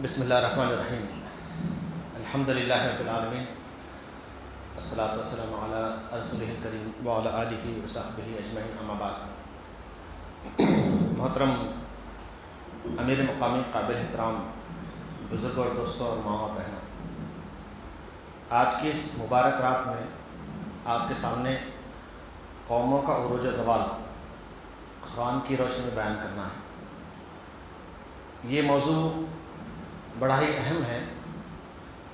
بسم اللہ الرحمن الرحیم الحمد للہ رب العالمین والصلاۃ والسلام علی رسولہ الکریم وعلی آلہ وصحبہ اجمعین اما بعد۔ محترم امیر مقامی، قابل احترام بزرگوں اور دوستوں اور ماؤں بہنوں، آج کی اس مبارک رات میں آپ کے سامنے قوموں کا عروج و زوال قرآن کی روشنی میں بیان کرنا ہے۔ یہ موضوع بڑا ہی اہم ہے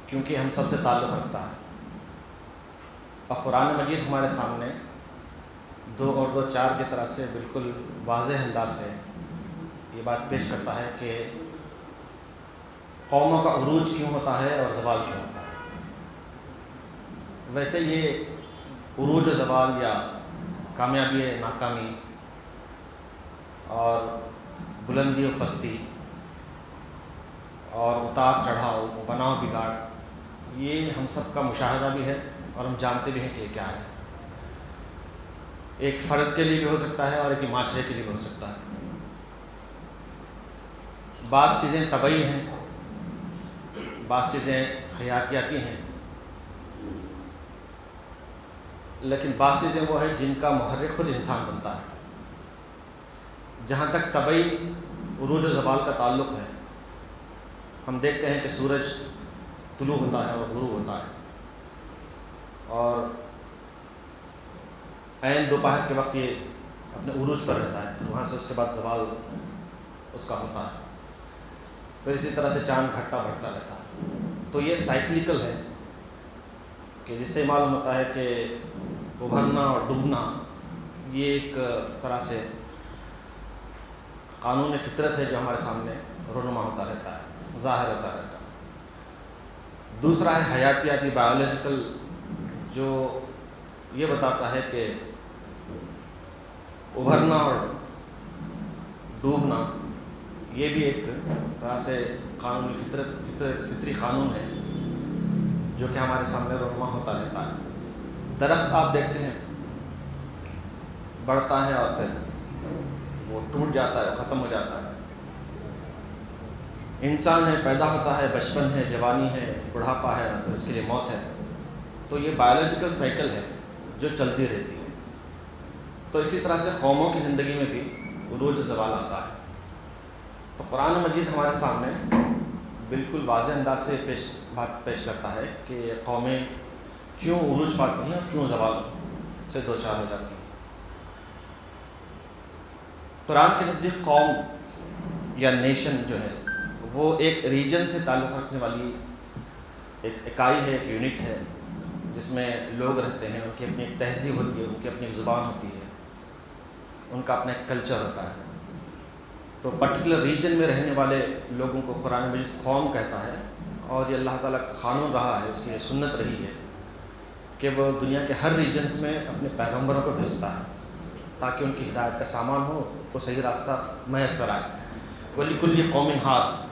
کیونکہ ہم سب سے تعلق رکھتا ہے، اور قرآن مجید ہمارے سامنے 2 اور 2 4 کی طرح سے بالکل واضح انداز سے یہ بات پیش کرتا ہے کہ قوموں کا عروج کیوں ہوتا ہے اور زوال کیوں ہوتا ہے۔ ویسے یہ عروج و زوال یا کامیابی ناکامی اور بلندی و پستی اور اتار چڑھاؤ، بناؤ بگاڑ، یہ ہم سب کا مشاہدہ بھی ہے اور ہم جانتے بھی ہیں کہ یہ کیا ہے۔ ایک فرد کے لیے بھی ہو سکتا ہے اور ایک معاشرے کے لیے بھی ہو سکتا ہے۔ بعض چیزیں طبعی ہیں، بعض چیزیں حیاتیاتی ہیں، لیکن بعض چیزیں وہ ہیں جن کا محرک خود انسان بنتا ہے۔ جہاں تک طبعی عروج و زوال کا تعلق ہے، ہم دیکھتے ہیں کہ سورج طلوع ہوتا ہے اور غروب ہوتا ہے، اور عین دوپہر کے وقت یہ اپنے عروج پر رہتا ہے، پھر وہاں سے اس کے بعد زوال اس کا ہوتا ہے، پھر اسی طرح سے چاند گھٹتا بڑھتا رہتا ہے۔ تو یہ سائیکلیکل ہے کہ جس سے معلوم ہوتا ہے کہ ابھرنا اور ڈوبنا یہ ایک طرح سے قانون فطرت ہے جو ہمارے سامنے رونما ہوتا رہتا ہے، ظاہر ہوتا رہتا ہے۔ دوسرا ہے حیاتیاتی، بایولوجیکل، جو یہ بتاتا ہے کہ ابھرنا اور ڈوبنا یہ بھی ایک طرح سے قانونی فطری قانون ہے جو کہ ہمارے سامنے رونما ہوتا رہتا ہے۔ درخت آپ دیکھتے ہیں بڑھتا ہے اور پھر وہ ٹوٹ جاتا ہے، ختم ہو جاتا ہے۔ انسان ہے، پیدا ہوتا ہے، بچپن ہے، جوانی ہے، بڑھاپا ہے، تو اس کے لیے موت ہے۔ تو یہ بایولوجیکل سائیکل ہے جو چلتی رہتی ہے۔ تو اسی طرح سے قوموں کی زندگی میں بھی عروج و زوال آتا ہے۔ تو قرآن مجید ہمارے سامنے بالکل واضح انداز سے بات پیش کرتا ہے کہ قومیں کیوں عروج پاتی ہیں اور کیوں زوال سے دوچار ہو جاتی ہیں۔ قرآن کے نزدیک قوم یا نیشن جو ہے وہ ایک ریجن سے تعلق رکھنے والی ایک اکائی ہے، ایک یونٹ ہے، جس میں لوگ رہتے ہیں، ان کی اپنی ایک تہذیب ہوتی ہے، ان کی اپنی ایک زبان ہوتی ہے، ان کا اپنا ایک کلچر ہوتا ہے۔ تو پرٹیکولر ریجن میں رہنے والے لوگوں کو قرآن مجید قوم کہتا ہے، اور یہ اللہ تعالیٰ کا قانون رہا ہے، اس کی سنت رہی ہے کہ وہ دنیا کے ہر ریجنز میں اپنے پیغمبروں کو بھیجتا ہے تاکہ ان کی ہدایت کا سامان ہو، کو صحیح راستہ میسر آئے۔ وَلِكُلِّ قَوْمٍ ہَادٍ،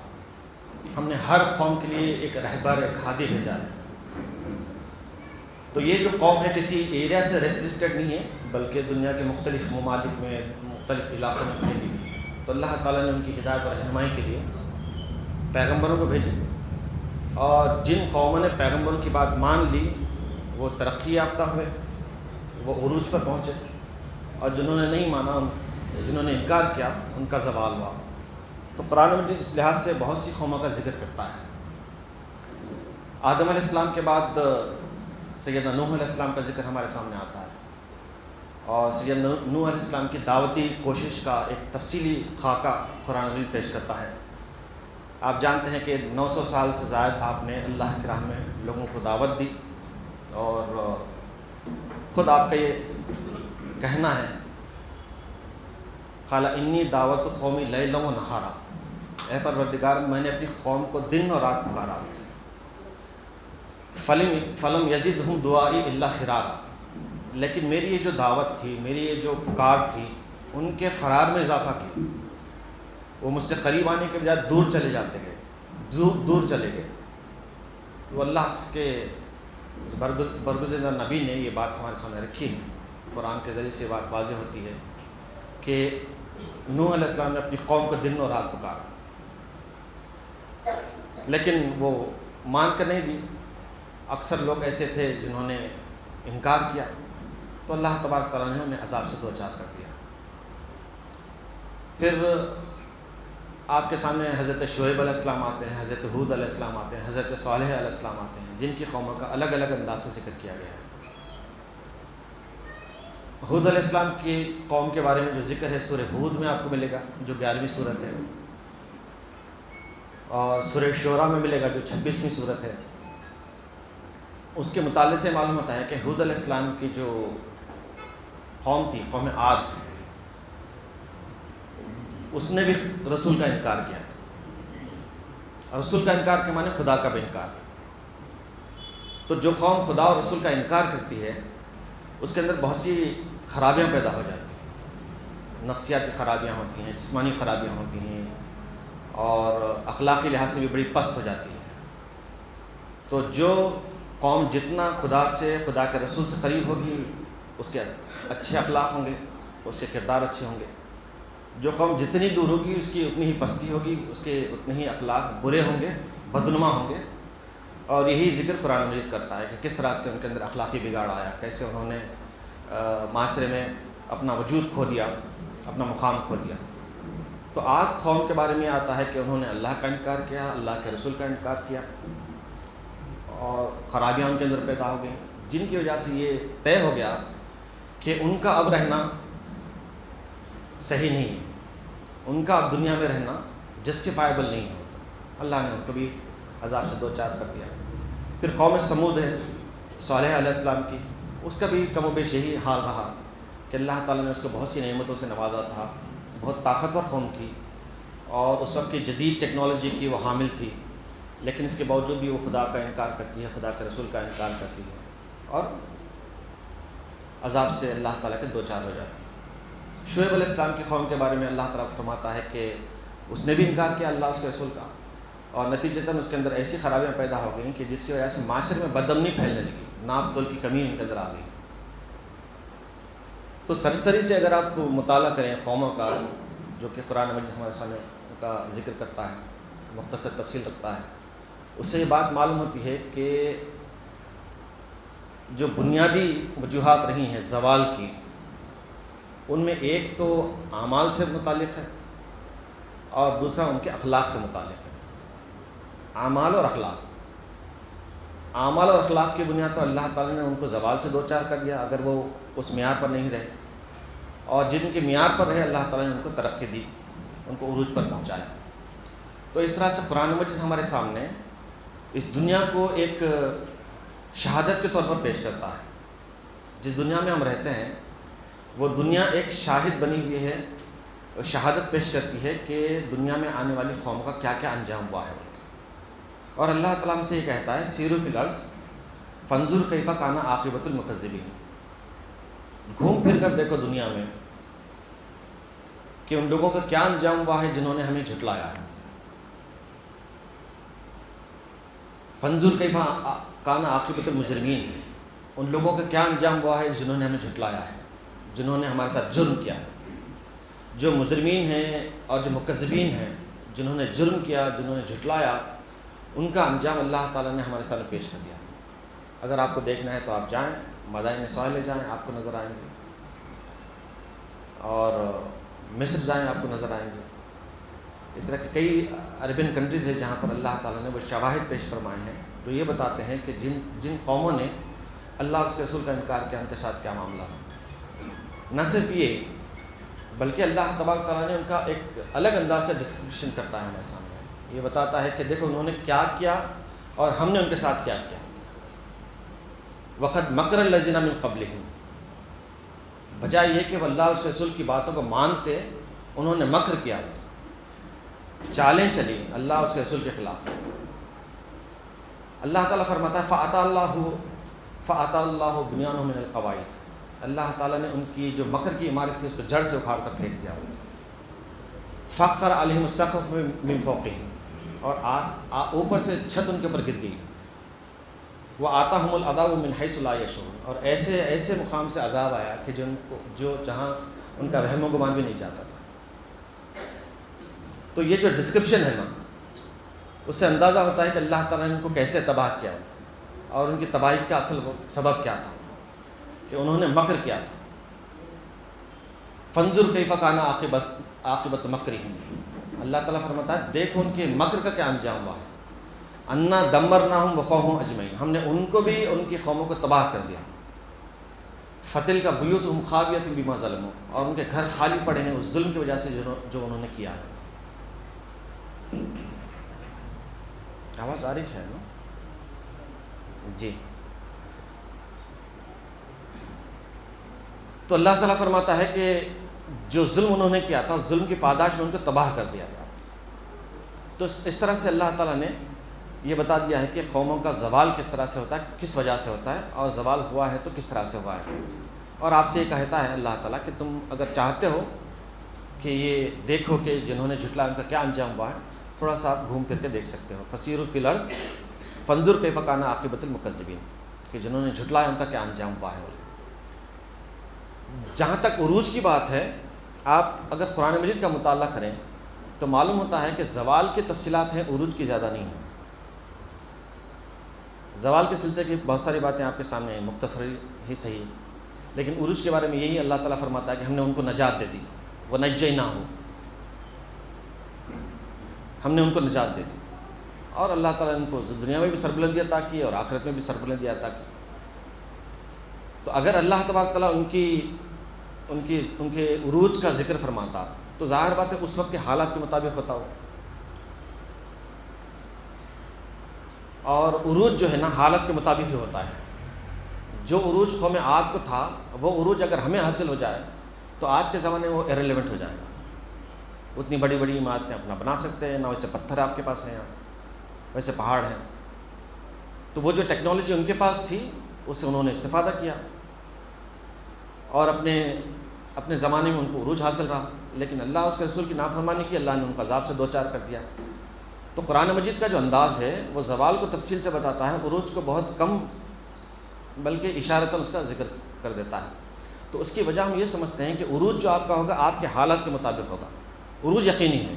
ہم نے ہر قوم کے لیے ایک رہبر، ایک ہادی بھیجا ہے۔ تو یہ جو قوم ہے کسی ایریا سے ریسٹرکٹڈ نہیں ہے، بلکہ دنیا کے مختلف ممالک میں، مختلف علاقوں میں پھیلی ہوئی ہے۔ تو اللہ تعالیٰ نے ان کی ہدایت اور رہنمائی کے لیے پیغمبروں کو بھیجے، اور جن قوموں نے پیغمبروں کی بات مان لی وہ ترقی یافتہ ہوئے، وہ عروج پر پہنچے، اور جنہوں نے نہیں مانا، جنہوں نے انکار کیا، ان کا زوال ہوا۔ تو قرآن مجید اس لحاظ سے بہت سی قوموں کا ذکر کرتا ہے۔ آدم علیہ السلام کے بعد سیدنا نوح علیہ السلام کا ذکر ہمارے سامنے آتا ہے، اور سیدنا نوح علیہ السلام کی دعوتی کوشش کا ایک تفصیلی خاکہ قرآن مجید پیش کرتا ہے۔ آپ جانتے ہیں کہ 900 سال سے زائد آپ نے اللہ کی راہ میں لوگوں کو دعوت دی، اور خود آپ کا یہ کہنا ہے، قال انی دعوت قومی لیلا و نہارا، اے پروردگار میں نے اپنی قوم کو دن اور رات پکارا، فلم یزدہم دعائی الا فرارا، لیکن میری یہ جو دعوت تھی، میری یہ جو پکار تھی، ان کے فرار میں اضافہ کیا۔ وہ مجھ سے قریب آنے کے بجائے دور چلے گئے۔ تو اللہ کے برگزیدہ نبی نے یہ بات ہمارے سامنے رکھی ہے، قرآن کے ذریعے سے بات واضح ہوتی ہے کہ نوح علیہ السلام نے اپنی قوم کو دن اور رات پکارا۔ لیکن وہ مان کر نہیں دی. اکثر لوگ ایسے تھے جنہوں نے انکار کیا تو اللہ تبارک تعالیٰ نے انہیں عذاب سے دوچار کر دیا. پھر آپ کے سامنے حضرت شعیب علیہ السلام آتے ہیں, حضرت ہود علیہ السلام آتے ہیں, حضرت صالح علیہ السلام آتے ہیں, جن کی قوموں کا الگ الگ انداز سے ذکر کیا گیا ہے. ہود علیہ السلام کی قوم کے بارے میں جو ذکر ہے سورہ ہود میں آپ کو ملے گا جو 11ویں صورت ہے, اور سورہ شعراء میں ملے گا جو 26ویں صورت ہے. اس کے مطالعے سے معلوم ہوتا ہے کہ ہود علیہ السلام کی جو قوم تھی, قوم عاد, اس نے بھی رسول کا انکار کیا تھا. رسول کا انکار کے معنی خدا کا بھی انکار. تو جو قوم خدا اور رسول کا انکار کرتی ہے اس کے اندر بہت سی خرابیاں پیدا ہو جاتی ہیں. نفسیاتی خرابیاں ہوتی ہیں, جسمانی خرابیاں ہوتی ہیں, اور اخلاقی لحاظ سے بھی بڑی پست ہو جاتی ہے. تو جو قوم جتنا خدا سے, خدا کے رسول سے قریب ہوگی, اس کے اچھے اخلاق ہوں گے, اس کے کردار اچھے ہوں گے. جو قوم جتنی دور ہوگی اس کی اتنی ہی پستی ہوگی, اس کے اتنے ہی اخلاق برے ہوں گے, بدنما ہوں گے. اور یہی ذکر قرآن مجید کرتا ہے کہ کس طرح سے ان کے اندر اخلاقی بگاڑ آیا, کیسے انہوں نے معاشرے میں اپنا وجود کھو دیا, اپنا مقام کھو دیا. تو عاد قوم کے بارے میں آتا ہے کہ انہوں نے اللہ کا انکار کیا, اللہ کے رسول کا انکار کیا, اور خرابیاں ان کے اندر پیدا ہو گئیں, جن کی وجہ سے یہ طے ہو گیا کہ ان کا اب رہنا صحیح نہیں ہے, ان کا اب دنیا میں رہنا جسٹیفائبل نہیں ہے. اللہ نے ان کو بھی عذاب سے دوچار کر دیا. پھر قوم سمود ہے صالح علیہ السلام کی, اس کا بھی کم و بیش یہی حال رہا کہ اللہ تعالیٰ نے اس کو بہت سی نعمتوں سے نوازا تھا. بہت طاقتور قوم تھی اور اس وقت کی جدید ٹیکنالوجی کی وہ حامل تھی, لیکن اس کے باوجود بھی وہ خدا کا انکار کرتی ہے, خدا کے رسول کا انکار کرتی ہے, اور عذاب سے اللہ تعالیٰ کے دوچار ہو جاتی ہے. شعیب علیہ السلام کی قوم کے بارے میں اللہ تعالیٰ فرماتا ہے کہ اس نے بھی انکار کیا اللہ اس کے رسول کا, اور نتیجتاً اس کے اندر ایسی خرابیاں پیدا ہو گئیں کہ جس کی وجہ سے معاشرے میں بدامنی پھیلنے لگی, ناپ تول کی کمی ان کے اندر آ گئی. تو سرسری سے اگر آپ مطالعہ کریں قوموں کا, جو کہ قرآن مجید ہمارے سامنے کا ذکر کرتا ہے, مختصر تفصیل رکھتا ہے, اس سے یہ بات معلوم ہوتی ہے کہ جو بنیادی وجوہات رہی ہیں زوال کی, ان میں ایک تو اعمال سے متعلق ہے اور دوسرا ان کے اخلاق سے متعلق ہے. اعمال اور اخلاق, اعمال اور اخلاق کی بنیاد پر اللہ تعالیٰ نے ان کو زوال سے دوچار کر دیا اگر وہ اس معیار پر نہیں رہے, اور جن کے معیار پر رہے اللہ تعالیٰ نے ان کو ترقی دی, ان کو عروج پر پہنچایا. تو اس طرح سے قرآن مجید ہمارے سامنے اس دنیا کو ایک شہادت کے طور پر پیش کرتا ہے. جس دنیا میں ہم رہتے ہیں وہ دنیا ایک شاہد بنی ہوئی ہے, شہادت پیش کرتی ہے کہ دنیا میں آنے والی قوموں کا کیا کیا انجام ہوا ہے. اور اللہ تعالیٰ ہم سے یہ کہتا ہے سیروا فی الارض فانظر کیف کان عاقبۃ المکذبین, گھوم پھر کر دیکھو دنیا میں کہ ان لوگوں کا کیا انجام ہوا ہے جنہوں نے ہمیں جھٹلایا ہے. فانظر کیف کان عاقبۃ المجرمین, ان لوگوں کا کیا انجام ہوا ہے جنہوں نے ہمیں جھٹلایا ہے, جنہوں نے ہمارے ساتھ جرم کیا ہے. جو مجرمین ہیں اور جو مکذبین ہیں, جنہوں نے جرم کیا, جنہوں نے جھٹلایا, ان کا انجام اللہ تعالیٰ نے ہمارے سامنے پیش کر دیا. اگر آپ کو دیکھنا ہے تو آپ جائیں, مدائن ساحل جائیں, آپ کو نظر آئیں گے, اور مصر جائیں آپ کو نظر آئیں گے. اس طرح کے کئی عربین کنٹریز ہیں جہاں پر اللہ تعالیٰ نے وہ شواہد پیش فرمائے ہیں جو یہ بتاتے ہیں کہ جن قوموں نے اللہ اور اس کے رسول کا انکار کیا ان کے ساتھ کیا معاملہ ہے. نہ صرف یہ بلکہ اللہ تبارک تعالیٰ نے ان کا ایک الگ انداز سے ڈسکرپشن کرتا ہے ہمارے سامنے. یہ بتاتا ہے کہ دیکھو انہوں نے کیا کیا اور ہم نے ان کے ساتھ کیا کیا. وقد مکر الذین من قبلہم, بجائے یہ کہ وہ اللہ اور اس کے رسول کی باتوں کو مانتے, انہوں نے مکر کیا, چالیں چلی اللہ اور اس کے رسول کے خلاف. اللہ تعالیٰ فرماتا ہے فَأَتَى اللَّهُ بُنْيَانَهُم مِّنَ الْقَوَاعِدِ, اللہ تعالیٰ نے ان کی جو مکر کی عمارت تھی اس کو جڑ سے اکھاڑ کر پھینک دیا. فَخَرَ عَلَيْهِمُ السَّقْفُ مِن فَوْقِهِمْ, اور اوپر سے چھت ان کے اوپر گر گئی. وَآتَاهُمُ الْعَذَابُ مِنْ حَيْثُ لَا يَشْعُرُونَ, اور ایسے مقام سے عذاب آیا کہ جہاں ان کا وہم و گمان بھی نہیں جاتا تھا. تو یہ جو ڈسکرپشن ہے نا, اس سے اندازہ ہوتا ہے کہ اللہ تعالیٰ نے ان کو کیسے تباہ کیا اور ان کی تباہی کا اصل سبب کیا تھا، کہ انہوں نے مکر کیا تھا۔ فانظر کیف کان عاقبۃ مکرہم، اللہ تعالیٰ فرماتا ہے دیکھو ان کے مکر کا کیا انجام ہوا ہے۔ انا دمرناہم وقومہم اجمعین، ہم نے ان کو بھی ان کی قوموں کو تباہ کر دیا۔ فتلک بیوتہم خاویۃ بما ظلموا، اور ان کے گھر خالی پڑے ہیں اس ظلم کی وجہ سے جو انہوں نے کیا ہے۔ آواز آ رہی ہے نا؟ جی۔ تو اللہ تعالیٰ فرماتا ہے کہ جو ظلم انہوں نے کیا تھا اس ظلم کی پاداش میں ان کو تباہ کر دیا گیا۔ تو اس طرح سے اللہ تعالیٰ نے یہ بتا دیا ہے کہ قوموں کا زوال کس طرح سے ہوتا ہے، کس وجہ سے ہوتا ہے، اور زوال ہوا ہے تو کس طرح سے ہوا ہے۔ اور آپ سے یہ کہتا ہے اللہ تعالیٰ کہ تم اگر چاہتے ہو کہ یہ دیکھو کہ جنہوں نے جھٹلایا ان کا کیا انجام ہوا ہے، تھوڑا سا آپ گھوم پھر کے دیکھ سکتے ہو۔ فسیروا فی الارض فانظر کیف کان عاقبۃ المکذبین، کہ جنہوں نے جھٹلایا ان کا کیا انجام ہوا ہے۔ جہاں تک عروج کی بات ہے، آپ اگر قرآن مجید کا مطالعہ کریں تو معلوم ہوتا ہے کہ زوال کی تفصیلات ہیں، عروج کی زیادہ نہیں ہیں۔ زوال کے سلسلے کی بہت ساری باتیں آپ کے سامنے ہیں، مختصر ہی صحیح، لیکن عروج کے بارے میں یہی اللہ تعالیٰ فرماتا ہے کہ ہم نے ان کو نجات دے دی، وَنَجَّيْنَاهُ، ہم نے ان کو نجات دے دی، اور اللہ تعالیٰ نے ان کو دنیا میں بھی سربلندی عطا کی اور آخرت میں بھی سربلندی عطا کی۔ تو اگر اللہ تبارک تعالیٰ ان کے عروج کا ذکر فرماتا تو ظاہر بات ہے اس وقت کے حالات کے مطابق ہوتا ہو، اور عروج جو ہے نا حالت کے مطابق ہی ہوتا ہے۔ جو عروج قوم عاد کو تھا وہ عروج اگر ہمیں حاصل ہو جائے تو آج کے زمانے میں وہ ایرریلیونٹ ہو جائے گا۔ اتنی بڑی بڑی عمارتیں اپنا بنا سکتے ہیں، نہ ویسے پتھر آپ کے پاس ہیں، ویسے پہاڑ ہیں، تو وہ جو ٹیکنالوجی ان کے پاس تھی اس سے انہوں نے استفادہ کیا، اور اپنے زمانے میں ان کو عروج حاصل رہا، لیکن اللہ اس کے رسول کی نافرمانی کی، اللہ نے ان کو عذاب سے دوچار کر دیا۔ تو قرآن مجید کا جو انداز ہے وہ زوال کو تفصیل سے بتاتا ہے، عروج کو بہت کم بلکہ اشارتاً اس کا ذکر کر دیتا ہے۔ تو اس کی وجہ ہم یہ سمجھتے ہیں کہ عروج جو آپ کا ہوگا آپ کے حالات کے مطابق ہوگا۔ عروج یقینی ہے،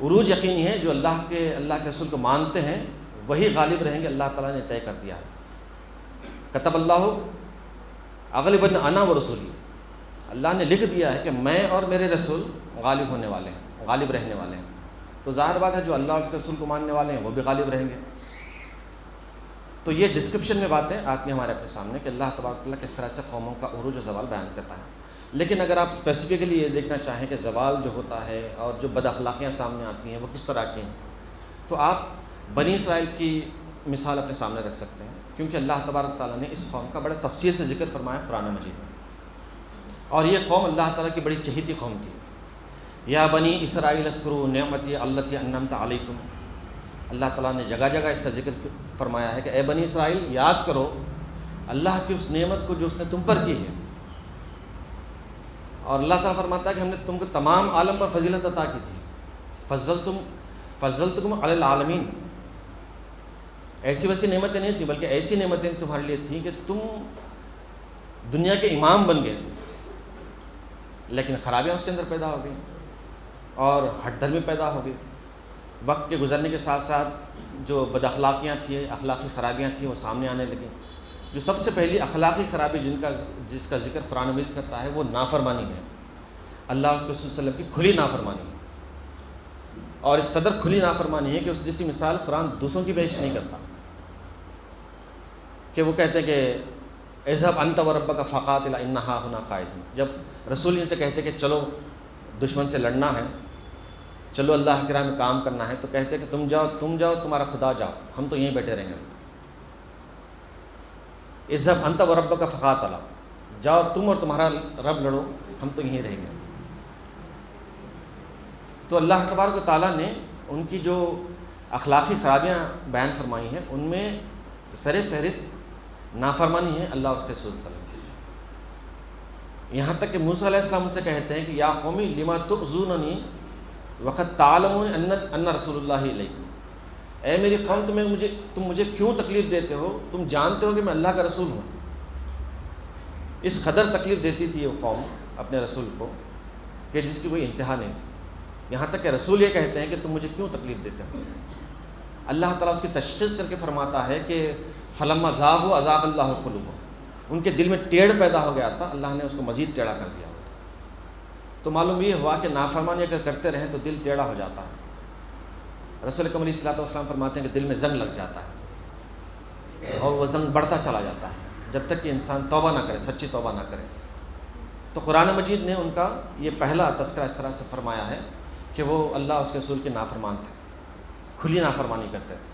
عروج یقینی ہے، جو اللہ کے رسول کو مانتے ہیں وہی غالب رہیں گے، اللہ تعالیٰ نے طے کر دیا ہے۔ کتب اللہ اغلبن انا و رسولی، اللہ نے لکھ دیا ہے کہ میں اور میرے رسول غالب ہونے والے ہیں، غالب رہنے والے ہیں۔ تو ظاہر بات ہے جو اللہ اور اس کے رسول کو ماننے والے ہیں وہ بھی غالب رہیں گے۔ تو یہ ڈسکرپشن میں باتیں آتی ہیں ہمارے اپنے سامنے کہ اللہ تبارک تعالیٰ کس طرح سے قوموں کا عروج و زوال بیان کرتا ہے۔ لیکن اگر آپ اسپیسیفکلی یہ دیکھنا چاہیں کہ زوال جو ہوتا ہے اور جو بد اخلاقیاں سامنے آتی ہیں وہ کس طرح کی ہیں، تو آپ بنی اسرائیل کی مثال اپنے سامنے رکھ سکتے ہیں، کیونکہ اللہ تبارک تعالیٰ نے اس قوم کا بڑے تفصیل سے ذکر فرمایا قرآن مجید میں، اور یہ قوم اللہ تعالیٰ کی بڑی چہیتی قوم تھی۔ یا بنی اسرائیل اذکروا نعمتی التی انعمت علیکم، اللہ تعالیٰ نے جگہ جگہ اس کا ذکر فرمایا ہے کہ اے بنی اسرائیل یاد کرو اللہ کی اس نعمت کو جو اس نے تم پر کی ہے، اور اللہ تعالیٰ فرماتا ہے کہ ہم نے تم کو تمام عالم پر فضیلت عطا کی تھی، فضلتکم علی العالمین، ایسی ویسی نعمتیں نہیں تھیں بلکہ ایسی نعمتیں تمہارے لیے تھیں کہ تم دنیا کے امام بن گئے تھے، لیکن خرابیاں اس کے اندر پیدا ہو گئیں اور ہٹ دھرمی پیدا ہو گئی۔ وقت کے گزرنے کے ساتھ ساتھ جو بد اخلاقیاں تھیں، اخلاقی خرابیاں تھیں، وہ سامنے آنے لگیں۔ جو سب سے پہلی اخلاقی خرابی جس کا ذکر قرآن مجید کرتا ہے وہ نافرمانی ہے، اللہ اور اس کے رسول صلی اللہ علیہ وسلم کی کھلی نافرمانی ہے، اور اس قدر کھلی نافرمانی ہے کہ اس جیسی مثال قرآن دوسروں کی پیش نہیں کرتا، کہ وہ کہتے ہیں کہ اذهب انت وربک فقاتلا انہا ہنا قاعدون، جب رسول ان سے کہتے کہ چلو دشمن سے لڑنا ہے، چلو اللہ کی راہ میں کام کرنا ہے، تو کہتے کہ تم جاؤ تمہارا خدا جاؤ، ہم تو یہیں بیٹھے رہیں گے۔ اذهب انت وربک فقاتلا، جاؤ تم اور تمہارا رب لڑو، ہم تو یہیں رہیں گے۔ تو اللہ تبارک و تعالیٰ نے ان کی جو اخلاقی خرابیاں بیان فرمائی ہیں ان میں سر فہرست نافرمانی ہے اللہ اور اس کے رسول صلی اللہ علیہ وسلم، یہاں تک کہ موسیٰ علیہ السلام سے کہتے ہیں کہ یا قومی لما تؤذوننی وقد تعلمون ان رسول اللہ الیکم، اے میری قوم تم مجھے کیوں تکلیف دیتے ہو، تم جانتے ہو کہ میں اللہ کا رسول ہوں۔ اس قدر تکلیف دیتی تھی وہ قوم اپنے رسول کو کہ جس کی کوئی انتہا نہیں تھی۔ یہاں تک کہ رسول یہ کہتے ہیں کہ تم مجھے کیوں تکلیف دیتے ہو؟ اللہ تعالیٰ اس کی تشخیص کر کے فرماتا ہے کہ فلما زاغوا ازاغ اللہ قلوبہم، ان کے دل میں ٹیڑھ پیدا ہو گیا تھا، اللہ نے اس کو مزید ٹیڑھا کر دیا۔ تو معلوم یہ ہوا کہ نافرمانی اگر کرتے رہیں تو دل ٹیڑھا ہو جاتا ہے۔ رسول اکرم علیہ الصلوۃ والسلام فرماتے ہیں کہ دل میں زنگ لگ جاتا ہے اور وہ زنگ بڑھتا چلا جاتا ہے جب تک کہ انسان توبہ نہ کرے، سچی توبہ نہ کرے۔ تو قرآن مجید نے ان کا یہ پہلا تذکرہ اس طرح سے فرمایا ہے کہ وہ اللہ اس کے رسول کے نافرمان تھے، کھلی نافرمانی کرتے تھے۔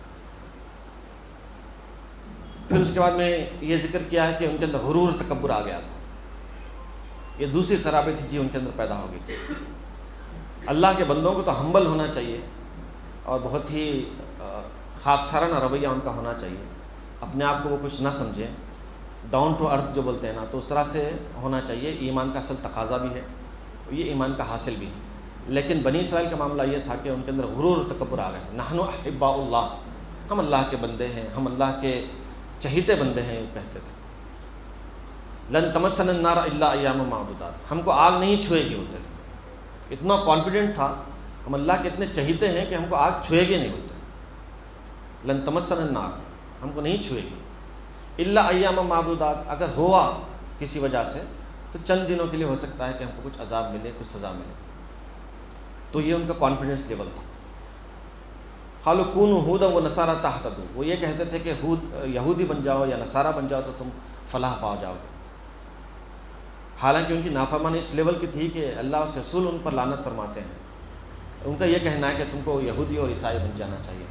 پھر اس کے بعد میں یہ ذکر کیا ہے کہ ان کے اندر غرور اور تکبر آ گیا تھا۔ یہ دوسری خرابی تھی جو ان کے اندر پیدا ہو گئی تھی۔ اللہ کے بندوں کو تو ہمبل ہونا چاہیے اور بہت ہی خاکسارانہ رویہ ان کا ہونا چاہیے، اپنے آپ کو وہ کچھ نہ سمجھے، ڈاؤن ٹو ارتھ جو بولتے ہیں نا، تو اس طرح سے ہونا چاہیے۔ ایمان کا اصل تقاضا بھی ہے، یہ ایمان کا حاصل بھی ہے۔ لیکن بنی اسرائیل کا معاملہ یہ تھا کہ ان کے اندر غرور اور تکبر آ گئے۔ نحن احباء اللہ، ہم اللہ کے بندے ہیں، ہم اللہ کے چہیتے بندے ہیں، یہ کہتے تھے۔ لن تمسنا النار الا ایاما معدودات، ہم کو آگ نہیں چھوئے گی بولتے تھے۔ اتنا کانفیڈنٹ تھا، ہم اللہ کے اتنے چہیتے ہیں کہ ہم کو آگ چھوئے گی نہیں بولتے۔ لن تمسنا النار، ہم کو نہیں چھوئے گی، الا ایاما معدودات، اگر ہوا کسی وجہ سے تو چند دنوں کے لیے ہو سکتا ہے کہ ہم کو کچھ عذاب ملے، کچھ سزا ملے۔ تو یہ ان کا کانفیڈنس لیول تھا۔ قالوا کونوا ھودا ونصارى تہتدوا، وہ یہ کہتے تھے کہ یہودی بن جاؤ یا نصارہ بن جاؤ تو تم فلاح پا جاؤ گے۔ حالانکہ ان کی نافرمانی اس لیول کی تھی کہ اللہ اس کے رسول ان پر لعنت فرماتے ہیں۔ ان کا یہ کہنا ہے کہ تم کو یہودی اور عیسائی بن جانا چاہیے۔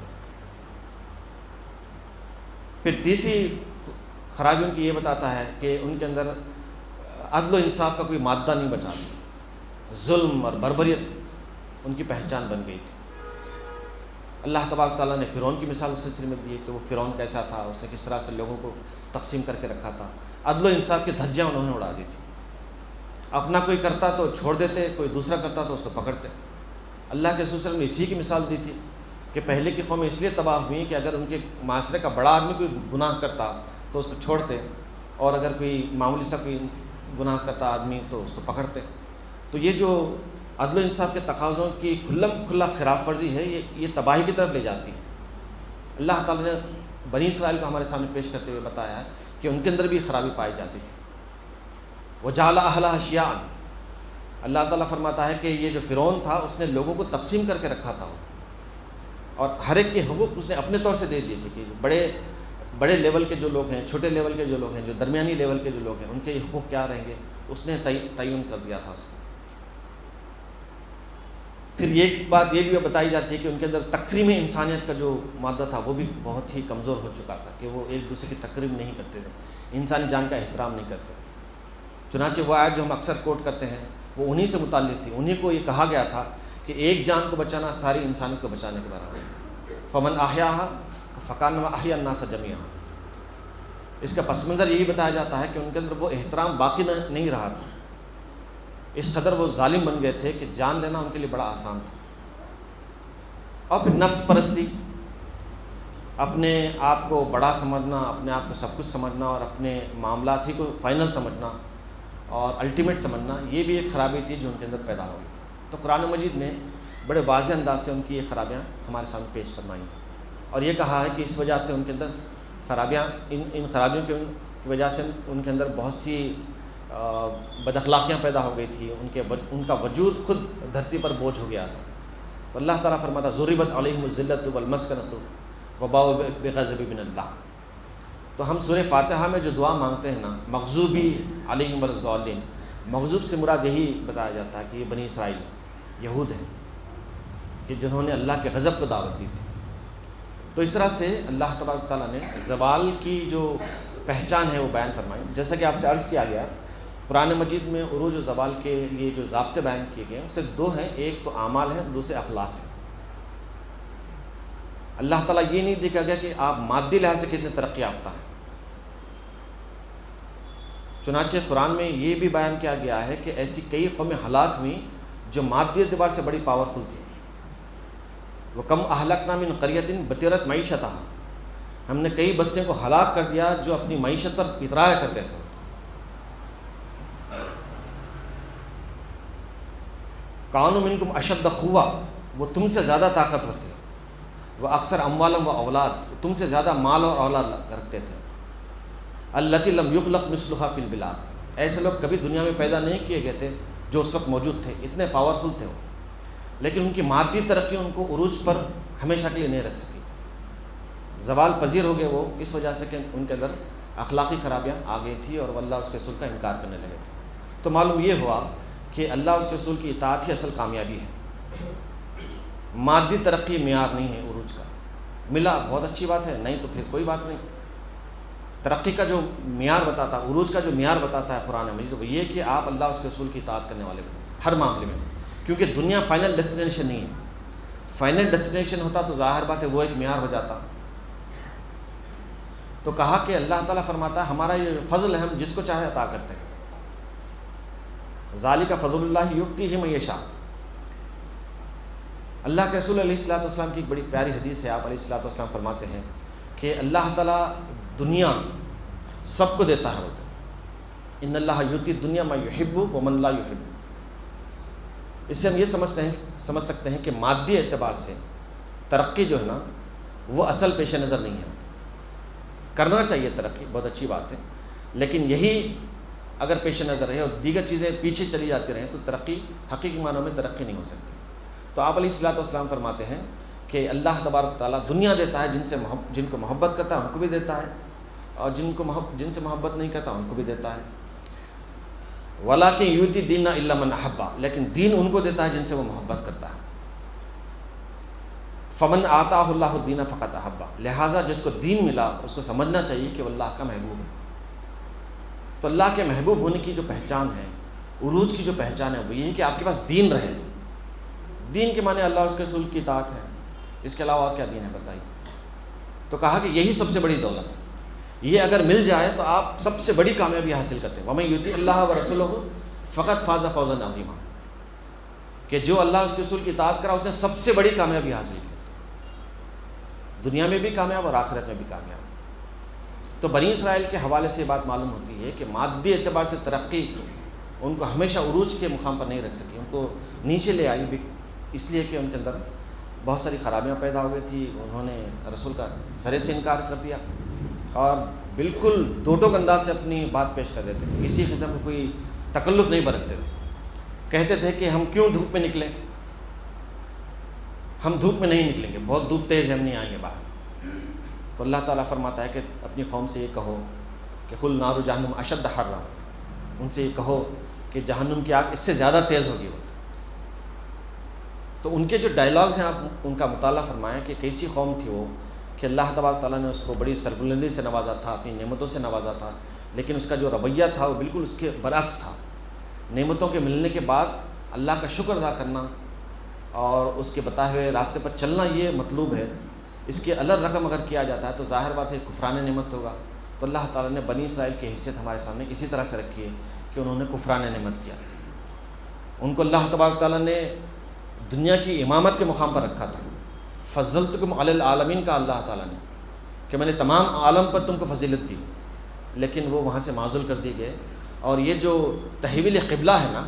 پھر تیسری خرابی ان کی یہ بتاتا ہے کہ ان کے اندر عدل و انصاف کا کوئی مادہ نہیں بچا، ظلم اور بربریت ان کی پہچان بن گئی تھی۔ اللہ تبارک تعالیٰ نے فرعون کی مثال اس سلسلے میں دی ہے کہ وہ فرعون کیسا تھا، اس نے کس طرح سے لوگوں کو تقسیم کر کے رکھا تھا۔ عدل و انصاف کی دھجیاں انہوں نے اڑا دی تھی، اپنا کوئی کرتا تو چھوڑ دیتے، کوئی دوسرا کرتا تو اس کو پکڑتے۔ اللہ کے رسول صلی اللہ علیہ وسلم نے اسی کی مثال دی تھی کہ پہلے کی قومیں اس لیے تباہ ہوئیں کہ اگر ان کے معاشرے کا بڑا آدمی کوئی گناہ کرتا تو اس کو چھوڑتے، اور اگر کوئی معمولی سا کوئی گناہ کرتا آدمی تو اس کو پکڑتے۔ تو یہ جو عدل و انصاف کے تقاضوں کی کھلم کھلا خلاف ورزی ہے، یہ تباہی کی طرف لے جاتی ہے۔ اللہ تعالیٰ نے بنی اسرائیل کو ہمارے سامنے پیش کرتے ہوئے بتایا ہے کہ ان کے اندر بھی خرابی پائی جاتی تھی۔ وَجَعَلَ أَهْلَهَا شِيَعًا، اللہ تعالیٰ فرماتا ہے کہ یہ جو فرعون تھا اس نے لوگوں کو تقسیم کر کے رکھا تھا، اور ہر ایک کے حقوق اس نے اپنے طور سے دے دیے تھے کہ بڑے لیول کے جو لوگ ہیں، چھوٹے لیول کے جو لوگ ہیں، جو درمیانی لیول کے جو لوگ ہیں، ان کے حقوق کیا رہیں گے اس نے تعین کر دیا تھا اس کو۔ پھر ایک بات یہ بھی بتائی جاتی ہے کہ ان کے اندر تکریم انسانیت کا جو مادہ تھا وہ بھی بہت ہی کمزور ہو چکا تھا، کہ وہ ایک دوسرے کی تکریم نہیں کرتے تھے، انسانی جان کا احترام نہیں کرتے تھے۔ چنانچہ وہ آیت جو ہم اکثر کوٹ کرتے ہیں وہ انہی سے متعلق تھی، انہی کو یہ کہا گیا تھا کہ ایک جان کو بچانا ساری انسانیت کو بچانے کے برابر ہے۔ فمن احیاها فکانما احیا الناس جميعا۔ اس کا پس منظر یہی بتایا جاتا ہے کہ ان کے اندر وہ احترام باقی نہیں رہا تھا، اس قدر وہ ظالم بن گئے تھے کہ جان لینا ان کے لیے بڑا آسان تھا۔ اور پھر نفس پرستی، اپنے آپ کو بڑا سمجھنا، اپنے آپ کو سب کچھ سمجھنا اور اپنے معاملات ہی کو فائنل سمجھنا اور الٹیمیٹ سمجھنا، یہ بھی ایک خرابی تھی جو ان کے اندر پیدا ہو گئی تھی۔ تو قرآن مجید نے بڑے واضح انداز سے ان کی یہ خرابیاں ہمارے سامنے پیش فرمائی ہیں، اور یہ کہا ہے کہ اس وجہ سے ان کے اندر خرابیاں، ان خرابیوں کی وجہ سے ان کے اندر بہت سی بد اخلاقیاں پیدا ہو گئی تھی، ان کا وجود خود دھرتی پر بوجھ ہو گیا تھا۔ تو اللہ تعالیٰ فرماتا ضربت علیہم الذلۃ والمسکنۃ وباؤوا بغضب من اللہ۔ تو ہم سورہ فاتحہ میں جو دعا مانگتے ہیں نا، مغضوبی علیہم الضالین، مغضوب سے مراد یہی بتایا جاتا ہے کہ یہ بنی اسرائیل یہود ہیں کہ جنہوں نے اللہ کے غضب کو دعوت دی تھی۔ تو اس طرح سے اللہ تبارک تعالیٰ نے زوال کی جو پہچان ہے وہ بیان فرمائی۔ جیسا کہ آپ سے عرض کیا گیا، قرآن مجید میں عروج و زوال کے لیے جو ضابطے بیان کیے گئے ہیں اسے دو ہیں، ایک تو اعمال ہیں، دوسرے اخلاق ہیں۔ اللہ تعالیٰ یہ نہیں دیکھا گیا کہ آپ مادی لحاظ سے کتنے ترقی یافتہ ہیں، چنانچہ قرآن میں یہ بھی بیان کیا گیا ہے کہ ایسی کئی قومیں ہلاک ہوئیں جو مادی اعتبار سے بڑی پاورفل تھی۔ وَكَمْ أَهْلَكْنَا مِنْ قَرْيَةٍ بَطِرَتْ مَعِيشَتَهَا، ہم نے کئی بستیوں کو ہلاک کر دیا جو اپنی معیشت پر اترایا کرتے تھے۔ کانوا منکم اشد قوہ، وہ تم سے زیادہ طاقتور تھے، وہ اکثر اموالم و اولاد، تم سے زیادہ مال اور اولاد رکھتے تھے، التی لم یخلق مثلها فی البلاد، ایسے لوگ کبھی دنیا میں پیدا نہیں کیے گئے تھے جو اس وقت موجود تھے، اتنے پاورفل تھے وہ، لیکن ان کی مادی ترقی ان کو عروج پر ہمیشہ کے لیے نہیں رکھ سکی، زوال پذیر ہو گئے وہ اس وجہ سے کہ ان کے اندر اخلاقی خرابیاں آ گئی تھی اور وہ اللہ اس کے رسول کا انکار کرنے لگے تھے۔ تو معلوم یہ ہوا کہ اللہ اس کے رسول کی اطاعت ہی اصل کامیابی ہے، مادی ترقی معیار نہیں ہے عروج کا، ملا بہت اچھی بات ہے، نہیں تو پھر کوئی بات نہیں۔ ترقی کا جو معیار بتاتا، عروج کا جو معیار بتاتا ہے قرآن مجید، وہ یہ کہ آپ اللہ اس کے رسول کی اطاعت کرنے والے بنیں ہر معاملے میں، کیونکہ دنیا فائنل ڈیسٹینیشن نہیں ہے، فائنل ڈیسٹینیشن ہوتا تو ظاہر بات ہے وہ ایک معیار ہو جاتا۔ تو کہا کہ اللہ تعالیٰ فرماتا ہے ہمارا یہ فضل ہے، ہم جس کو چاہے عطا کرتے ہیں، ذالک فضل اللہ یؤتیہ من یشاء۔ اللہ کے رسول علیہ الصلوۃ والسلام کی ایک بڑی پیاری حدیث ہے، آپ علیہ الصلوۃ والسلام فرماتے ہیں کہ اللہ تعالیٰ دنیا سب کو دیتا ہے، ان اللہ یؤتی الدنیا من یحب ومن لا یحب۔ اس سے ہم یہ سمجھ سکتے ہیں کہ مادی اعتبار سے ترقی جو ہے نا وہ اصل پیش نظر نہیں ہے، کرنا چاہیے ترقی، بہت اچھی بات ہے، لیکن یہی اگر پیش نظر رہے اور دیگر چیزیں پیچھے چلی جاتی رہیں تو ترقی حقیقی معنوں میں ترقی نہیں ہو سکتی۔ تو آپ علیہ الصلوۃ والسلام فرماتے ہیں کہ اللہ تبارک و تعالیٰ دنیا دیتا ہے، جن کو محبت کرتا ہے ان کو بھی دیتا ہے، اور جن سے محبت نہیں کرتا ان کو بھی دیتا ہے، وَلَٰكِن يُؤْتِي الدِّينَ إِلَّا مَنْ أَحَبَّ، لیکن دین ان کو دیتا ہے جن سے وہ محبت کرتا ہے، فَمَنْ آتَاهُ اللَّهُ الدِّينَ فَقَدْ أَحَبَّهُ، لہٰذا جس کو دین ملا اس کو سمجھنا چاہیے کہ وہ اللہ کا محبوب ہے۔ تو اللہ کے محبوب ہونے کی جو پہچان ہے، عروج کی جو پہچان ہے وہ یہ ہے کہ آپ کے پاس دین رہے۔ دین کے معنی اللہ اس کے رسول کی اطاعت ہے، اس کے علاوہ اور کیا دین ہے بتائیے؟ تو کہا کہ یہی سب سے بڑی دولت ہے، یہ اگر مل جائے تو آپ سب سے بڑی کامیابی حاصل کرتے ہیں۔ وَمَن يُطِعِ اللَّهَ وَرَسُولَهُ فَقَدْ فَازَ فَوْزًا عَظِيمًا، کہ جو اللہ اس کے رسول کی اطاعت کرا اس نے سب سے بڑی کامیابی حاصل کی، دنیا میں بھی کامیاب اور آخرت میں بھی کامیاب۔ تو بنی اسرائیل کے حوالے سے یہ بات معلوم ہوتی ہے کہ مادی اعتبار سے ترقی ان کو ہمیشہ عروج کے مقام پر نہیں رکھ سکی، ان کو نیچے لے آئی بھی، اس لیے کہ ان کے اندر بہت ساری خرابیاں پیدا ہو گئی تھی، انہوں نے رسول کا سرے سے انکار کر دیا اور بالکل دو ٹوک انداز سے اپنی بات پیش کر دیتے تھے، کسی قسم کا کوئی تکلف نہیں برتتے تھے، کہتے تھے کہ ہم کیوں دھوپ میں نکلیں، ہم دھوپ میں نہیں نکلیں گے، بہت دھوپ تیز ہے، ہم نہیں آئیں گے باہر۔ تو اللہ تعالیٰ فرماتا ہے کہ اپنی قوم سے یہ کہو کہ قل نار جہنم اشد حرا، ان سے یہ کہو کہ جہنم کی آگ اس سے زیادہ تیز ہوگی۔ تو ان کے جو ڈائلاگز ہیں آپ ان کا مطالعہ فرمائیں کہ کیسی قوم تھی وہ، کہ اللہ تبارک تعالیٰ نے اس کو بڑی سربلندی سے نوازا تھا، اپنی نعمتوں سے نوازا تھا، لیکن اس کا جو رویہ تھا وہ بالکل اس کے برعکس تھا۔ نعمتوں کے ملنے کے بعد اللہ کا شکر ادا کرنا اور اس کے بتائے ہوئے راستے پر چلنا یہ مطلوب ہے، اس کے الگ رقم اگر کیا جاتا ہے تو ظاہر بات ہے کفران نعمت ہوگا۔ تو اللہ تعالیٰ نے بنی اسرائیل کی حیثیت ہمارے سامنے اسی طرح سے رکھی ہے کہ انہوں نے کفران نعمت کیا، ان کو اللہ تبارک تعالیٰ نے دنیا کی امامت کے مقام پر رکھا تھا، فضلتکم علی العالمین کا اللہ تعالیٰ نے، کہ میں نے تمام عالم پر تم کو فضیلت دی، لیکن وہ وہاں سے معزول کر دیے گئے۔ اور یہ جو تحویل قبلہ ہے نا،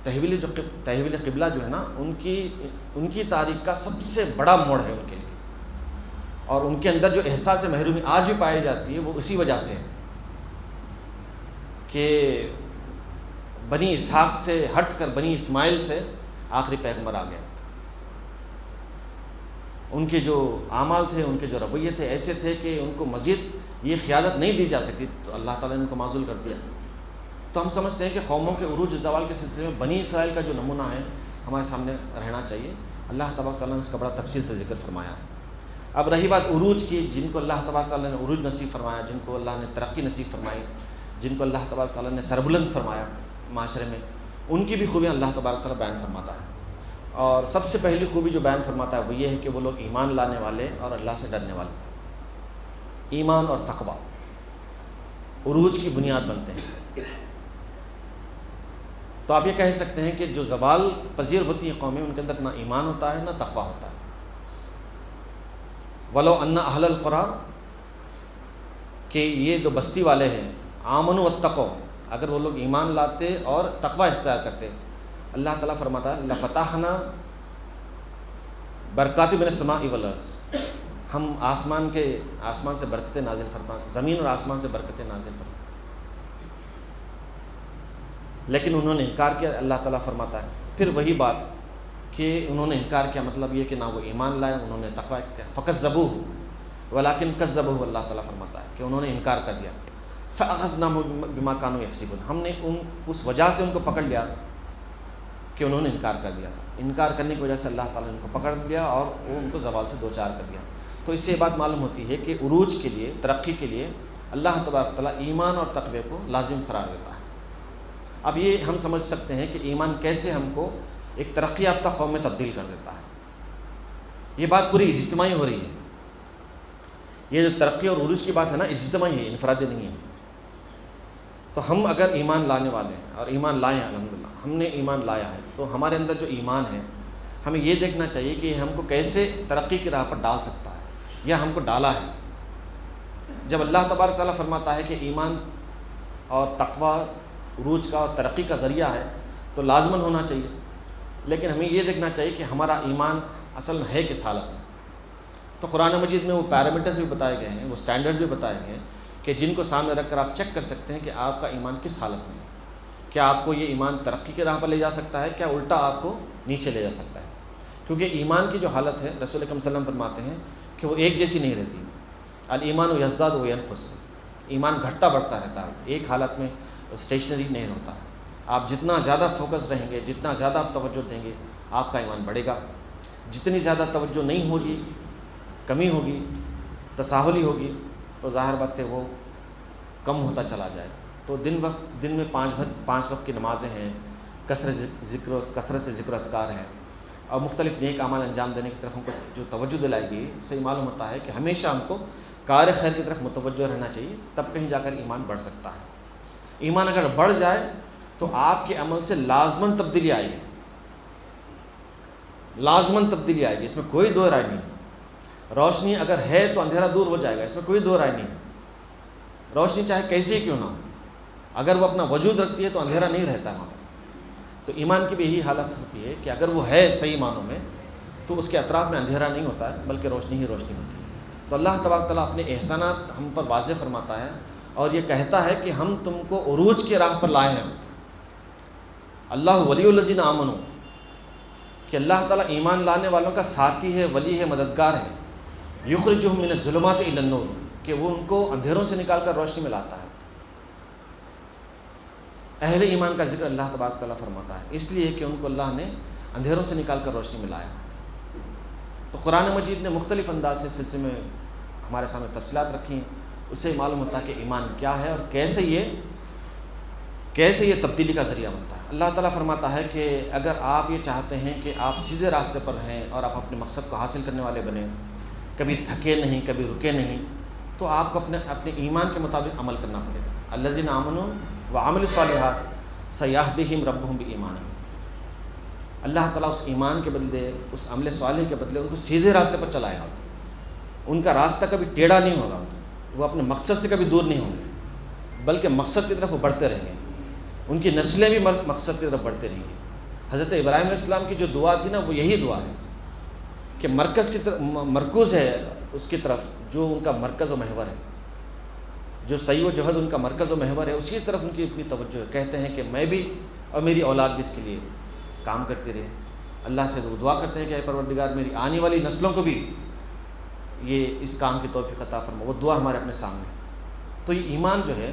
تحویل قبلہ جو ہے نا، ان کی تاریخ کا سب سے بڑا موڑ ہے ان کے لیے، اور ان کے اندر جو احساس محرومی آج بھی پائی جاتی ہے وہ اسی وجہ سے ہے کہ بنی اسحاق سے ہٹ کر بنی اسماعیل سے آخری پیغمبر آ گیا، ان کے جو اعمال تھے، ان کے جو رویے تھے ایسے تھے کہ ان کو مزید یہ قیادت نہیں دی جا سکتی، تو اللہ تعالیٰ نے ان کو معزول کر دیا۔ تو ہم سمجھتے ہیں کہ قوموں کے عروج و زوال کے سلسلے میں بنی اسرائیل کا جو نمونہ ہے ہمارے سامنے رہنا چاہیے۔ اللہ تبارک تعالیٰ نے اس کا بڑا تفصیل سے ذکر فرمایا ہے۔ اب رہی بات عروج کی، جن کو اللہ تبارک تعالیٰ نے عروج نصیب فرمایا، جن کو اللہ نے ترقی نصیب فرمائی، جن کو اللہ تبارک تعالیٰ نے سربلند فرمایا معاشرے میں، ان کی بھی خوبیاں اللہ تبارک تعالیٰ بیان فرماتا ہے۔ اور سب سے پہلی خوبی جو بیان فرماتا ہے وہ یہ ہے کہ وہ لوگ ایمان لانے والے اور اللہ سے ڈرنے والے تھے۔ ایمان اور تقویٰ عروج کی بنیاد بنتے ہیں۔ تو آپ یہ کہہ سکتے ہیں کہ جو زوال پذیر ہوتی ہیں قومیں، ان کے اندر نہ ایمان ہوتا ہے نہ تقویٰ ہوتا ہے۔ وَلَوْ أَنَّ أَهْلَ الْقُرَىٰ، کہ یہ جو بستی والے ہیں، آمنوا واتقوا، اگر وہ لوگ ایمان لاتے اور تقویٰ اختیار کرتے، اللہ تعالیٰ فرماتا ہے لفتحنا برکات من السماء والارض، ہم آسمان سے برکتیں نازل فرما، زمین اور آسمان سے برکتیں نازل فرما، لیکن انہوں نے انکار کیا۔ اللہ تعالیٰ فرماتا ہے پھر وہی بات کہ انہوں نے انکار کیا، مطلب یہ کہ نہ وہ ایمان لائے، انہوں نے تقوی کیا، فکذبوہ ولکن کذبوہ، اللہ تعالیٰ فرماتا ہے کہ انہوں نے انکار کر دیا، فاخذناہم بما کانوا یکسبون، ہم نے اس وجہ سے ان کو پکڑ لیا کہ انہوں نے انکار کر دیا تھا، انکار کرنے کی وجہ سے اللہ تعالیٰ نے ان کو پکڑ لیا اور وہ ان کو زوال سے دوچار کر دیا۔ تو اس سے یہ بات معلوم ہوتی ہے کہ عروج کے لیے، ترقی کے لیے اللہ تبارک تعالیٰ ایمان اور تقوی کو لازم قرار دیتا ہے۔ اب یہ ہم سمجھ سکتے ہیں کہ ایمان کیسے ہم کو ایک ترقی یافتہ قوم میں تبدیل کر دیتا ہے۔ یہ بات پوری اجتماعی ہو رہی ہے، یہ جو ترقی اور عروج کی بات ہے نا، اجتماعی ہے، انفرادی نہیں ہے۔ تو ہم اگر ایمان لانے والے ہیں اور ایمان لائے ہیں، الحمدللہ ہم نے ایمان لایا ہے، تو ہمارے اندر جو ایمان ہے ہمیں یہ دیکھنا چاہیے کہ ہم کو کیسے ترقی کی راہ پر ڈال سکتا ہے یا ہم کو ڈالا ہے۔ جب اللہ تبارک تعالیٰ فرماتا ہے کہ ایمان اور تقوی عروج کا اور ترقی کا ذریعہ ہے تو لازماً ہونا چاہیے، لیکن ہمیں یہ دیکھنا چاہیے کہ ہمارا ایمان اصل میں ہے کس حالت میں۔ تو قرآن مجید میں وہ پیرامیٹرز بھی بتائے گئے ہیں، وہ سٹینڈرڈز بھی بتائے گئے ہیں کہ جن کو سامنے رکھ کر آپ چیک کر سکتے ہیں کہ آپ کا ایمان کس حالت میں ہے۔ کیا آپ کو یہ ایمان ترقی کی راہ پر لے جا سکتا ہے، کیا الٹا آپ کو نیچے لے جا سکتا ہے؟ کیونکہ ایمان کی جو حالت ہے رسول اکرم صلی اللہ علیہ وسلم فرماتے ہیں کہ وہ ایک جیسی نہیں رہتی، الایمان یزداد و ینقص، ایمان گھٹتا بڑھتا رہتا ہے، ایک حالت میں اسٹیشنری نہیں ہوتا ہے۔ آپ جتنا زیادہ فوکس رہیں گے، جتنا زیادہ آپ توجہ دیں گے، آپ کا ایمان بڑھے گا۔ جتنی زیادہ توجہ نہیں ہوگی، کمی ہوگی، تساہلی ہوگی، تو ظاہر بات ہے وہ کم ہوتا چلا جائے۔ تو دن میں 5 وقت کی نمازیں ہیں، کثرت سے ذکر و اذکار ہیں، اور مختلف نیک اعمال انجام دینے کی طرف ہم کو جو توجہ دلائی گئی، اس سے معلوم ہوتا ہے کہ ہمیشہ ہم کو کار خیر کی طرف متوجہ رہنا چاہیے، تب کہیں جا کر ایمان بڑھ سکتا ہے۔ ایمان اگر بڑھ جائے تو آپ کے عمل سے لازماً تبدیلی آئے گی، لازماً تبدیلی آئے گی، اس میں کوئی دو رائے نہیں۔ روشنی اگر ہے تو اندھیرا دور ہو جائے گا، اس میں کوئی دو رائے نہیں۔ روشنی چاہے کیسی کیوں نہ ہو، اگر وہ اپنا وجود رکھتی ہے تو اندھیرا نہیں رہتا وہاں پر۔ تو ایمان کی بھی یہی حالت ہوتی ہے کہ اگر وہ ہے صحیح معنوں میں تو اس کے اطراف میں اندھیرا نہیں ہوتا ہے، بلکہ روشنی ہی روشنی ہوتی ہے۔ تو اللہ تبارک تعالیٰ اپنے احسانات ہم پر واضح فرماتا ہے اور یہ کہتا ہے کہ ہم تم کو عروج کے راہ پر لائے ہیں۔ اللہ ولی الذین آمنوا، کہ اللہ تعالیٰ ایمان لانے والوں کا ساتھی ہے، ولی ہے، مددگار ہے۔ یخرجہم من الظلمات الی النور، کہ وہ ان کو اندھیروں سے نکال کر روشنی میں لاتا ہے۔ اہل ایمان کا ذکر اللہ تبارک تعالیٰ فرماتا ہے، اس لیے کہ ان کو اللہ نے اندھیروں سے نکال کر روشنی میں لایا ہے۔ تو قرآن مجید نے مختلف انداز سے سلسلے میں ہمارے سامنے تفصیلات رکھی ہیں، اس سے معلوم ہوتا ہے کہ ایمان کیا ہے اور کیسے یہ تبدیلی کا ذریعہ بنتا ہے۔ اللہ تعالیٰ فرماتا ہے کہ اگر آپ یہ چاہتے ہیں کہ آپ سیدھے راستے پر رہیں اور آپ اپنے مقصد کو حاصل کرنے والے بنیں، کبھی تھکے نہیں، کبھی رکے نہیں، تو آپ کو اپنے ایمان کے مطابق عمل کرنا پڑے گا۔ الذین آمنوا وعملوا الصالحات سیہدیہم ربہم بایمانہم، اللہ تعالیٰ اس ایمان کے بدلے، اس عمل صالح کے بدلے ان کو سیدھے راستے پر چلائے گا۔ ان کا راستہ کبھی ٹیڑھا نہیں ہوگا، وہ اپنے مقصد سے کبھی دور نہیں ہوں گے، بلکہ مقصد کی طرف وہ بڑھتے رہیں گے۔ ان کی نسلیں بھی مقصد کی طرف بڑھتے رہیں گی۔ حضرت ابراہیم علیہ السلام کی جو دعا تھی نا، وہ یہی دعا ہے کہ مرکوز ہے اس کی طرف، جو ان کا مرکز و محور ہے، جو سعی و جہد ان کا مرکز و محور ہے، اسی طرف ان کی اپنی توجہ ہے۔ کہتے ہیں کہ میں بھی اور میری اولاد بھی اس کے لیے کام کرتی رہے۔ اللہ سے وہ دعا کرتے ہیں کہ اے پروردگار، میری آنے والی نسلوں کو بھی یہ اس کام کی توفیق عطا فرما۔ وہ دعا ہمارے اپنے سامنے ہے۔ تو یہ ایمان جو ہے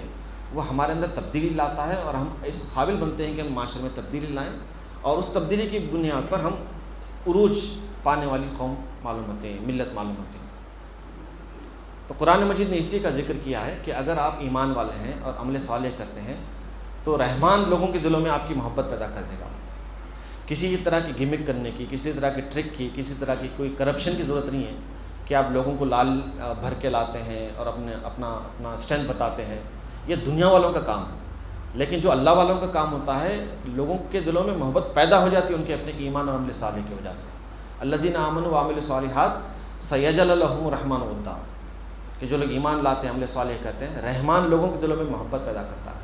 وہ ہمارے اندر تبدیلی لاتا ہے، اور ہم اس قابل بنتے ہیں کہ ہم معاشرے میں تبدیلی لائیں، اور اس تبدیلی کی بنیاد پر ہم عروج پانے والی قوم معلوم ہوتے ہیں، ملت معلوم ہوتے ہیں۔ تو قرآن مجید نے اسی کا ذکر کیا ہے کہ اگر آپ ایمان والے ہیں اور عمل صالح کرتے ہیں تو رحمان لوگوں کے دلوں میں آپ کی محبت پیدا کر دے گا۔ کسی طرح کی گمک کرنے کی، کسی طرح کی ٹرک کی، کسی طرح کی کوئی کرپشن کی ضرورت نہیں ہے کہ آپ لوگوں کو لال بھر کے لاتے ہیں اور اپنا اسٹرینتھ بتاتے ہیں۔ یہ دنیا والوں کا کام ہے، لیکن جو اللہ والوں کا کام ہوتا ہے، لوگوں کے دلوں میں محبت پیدا ہو جاتی ہے ان کے اپنے ایمان اور عمل صالح کی وجہ سے۔ الذین آمنوا وعملوا الصالحات سیجعل لهم الرحمن ودا، کہ جو لوگ ایمان لاتے ہیں، عمل صالح کرتے ہیں، رحمان لوگوں کے دلوں میں محبت پیدا کرتا ہے۔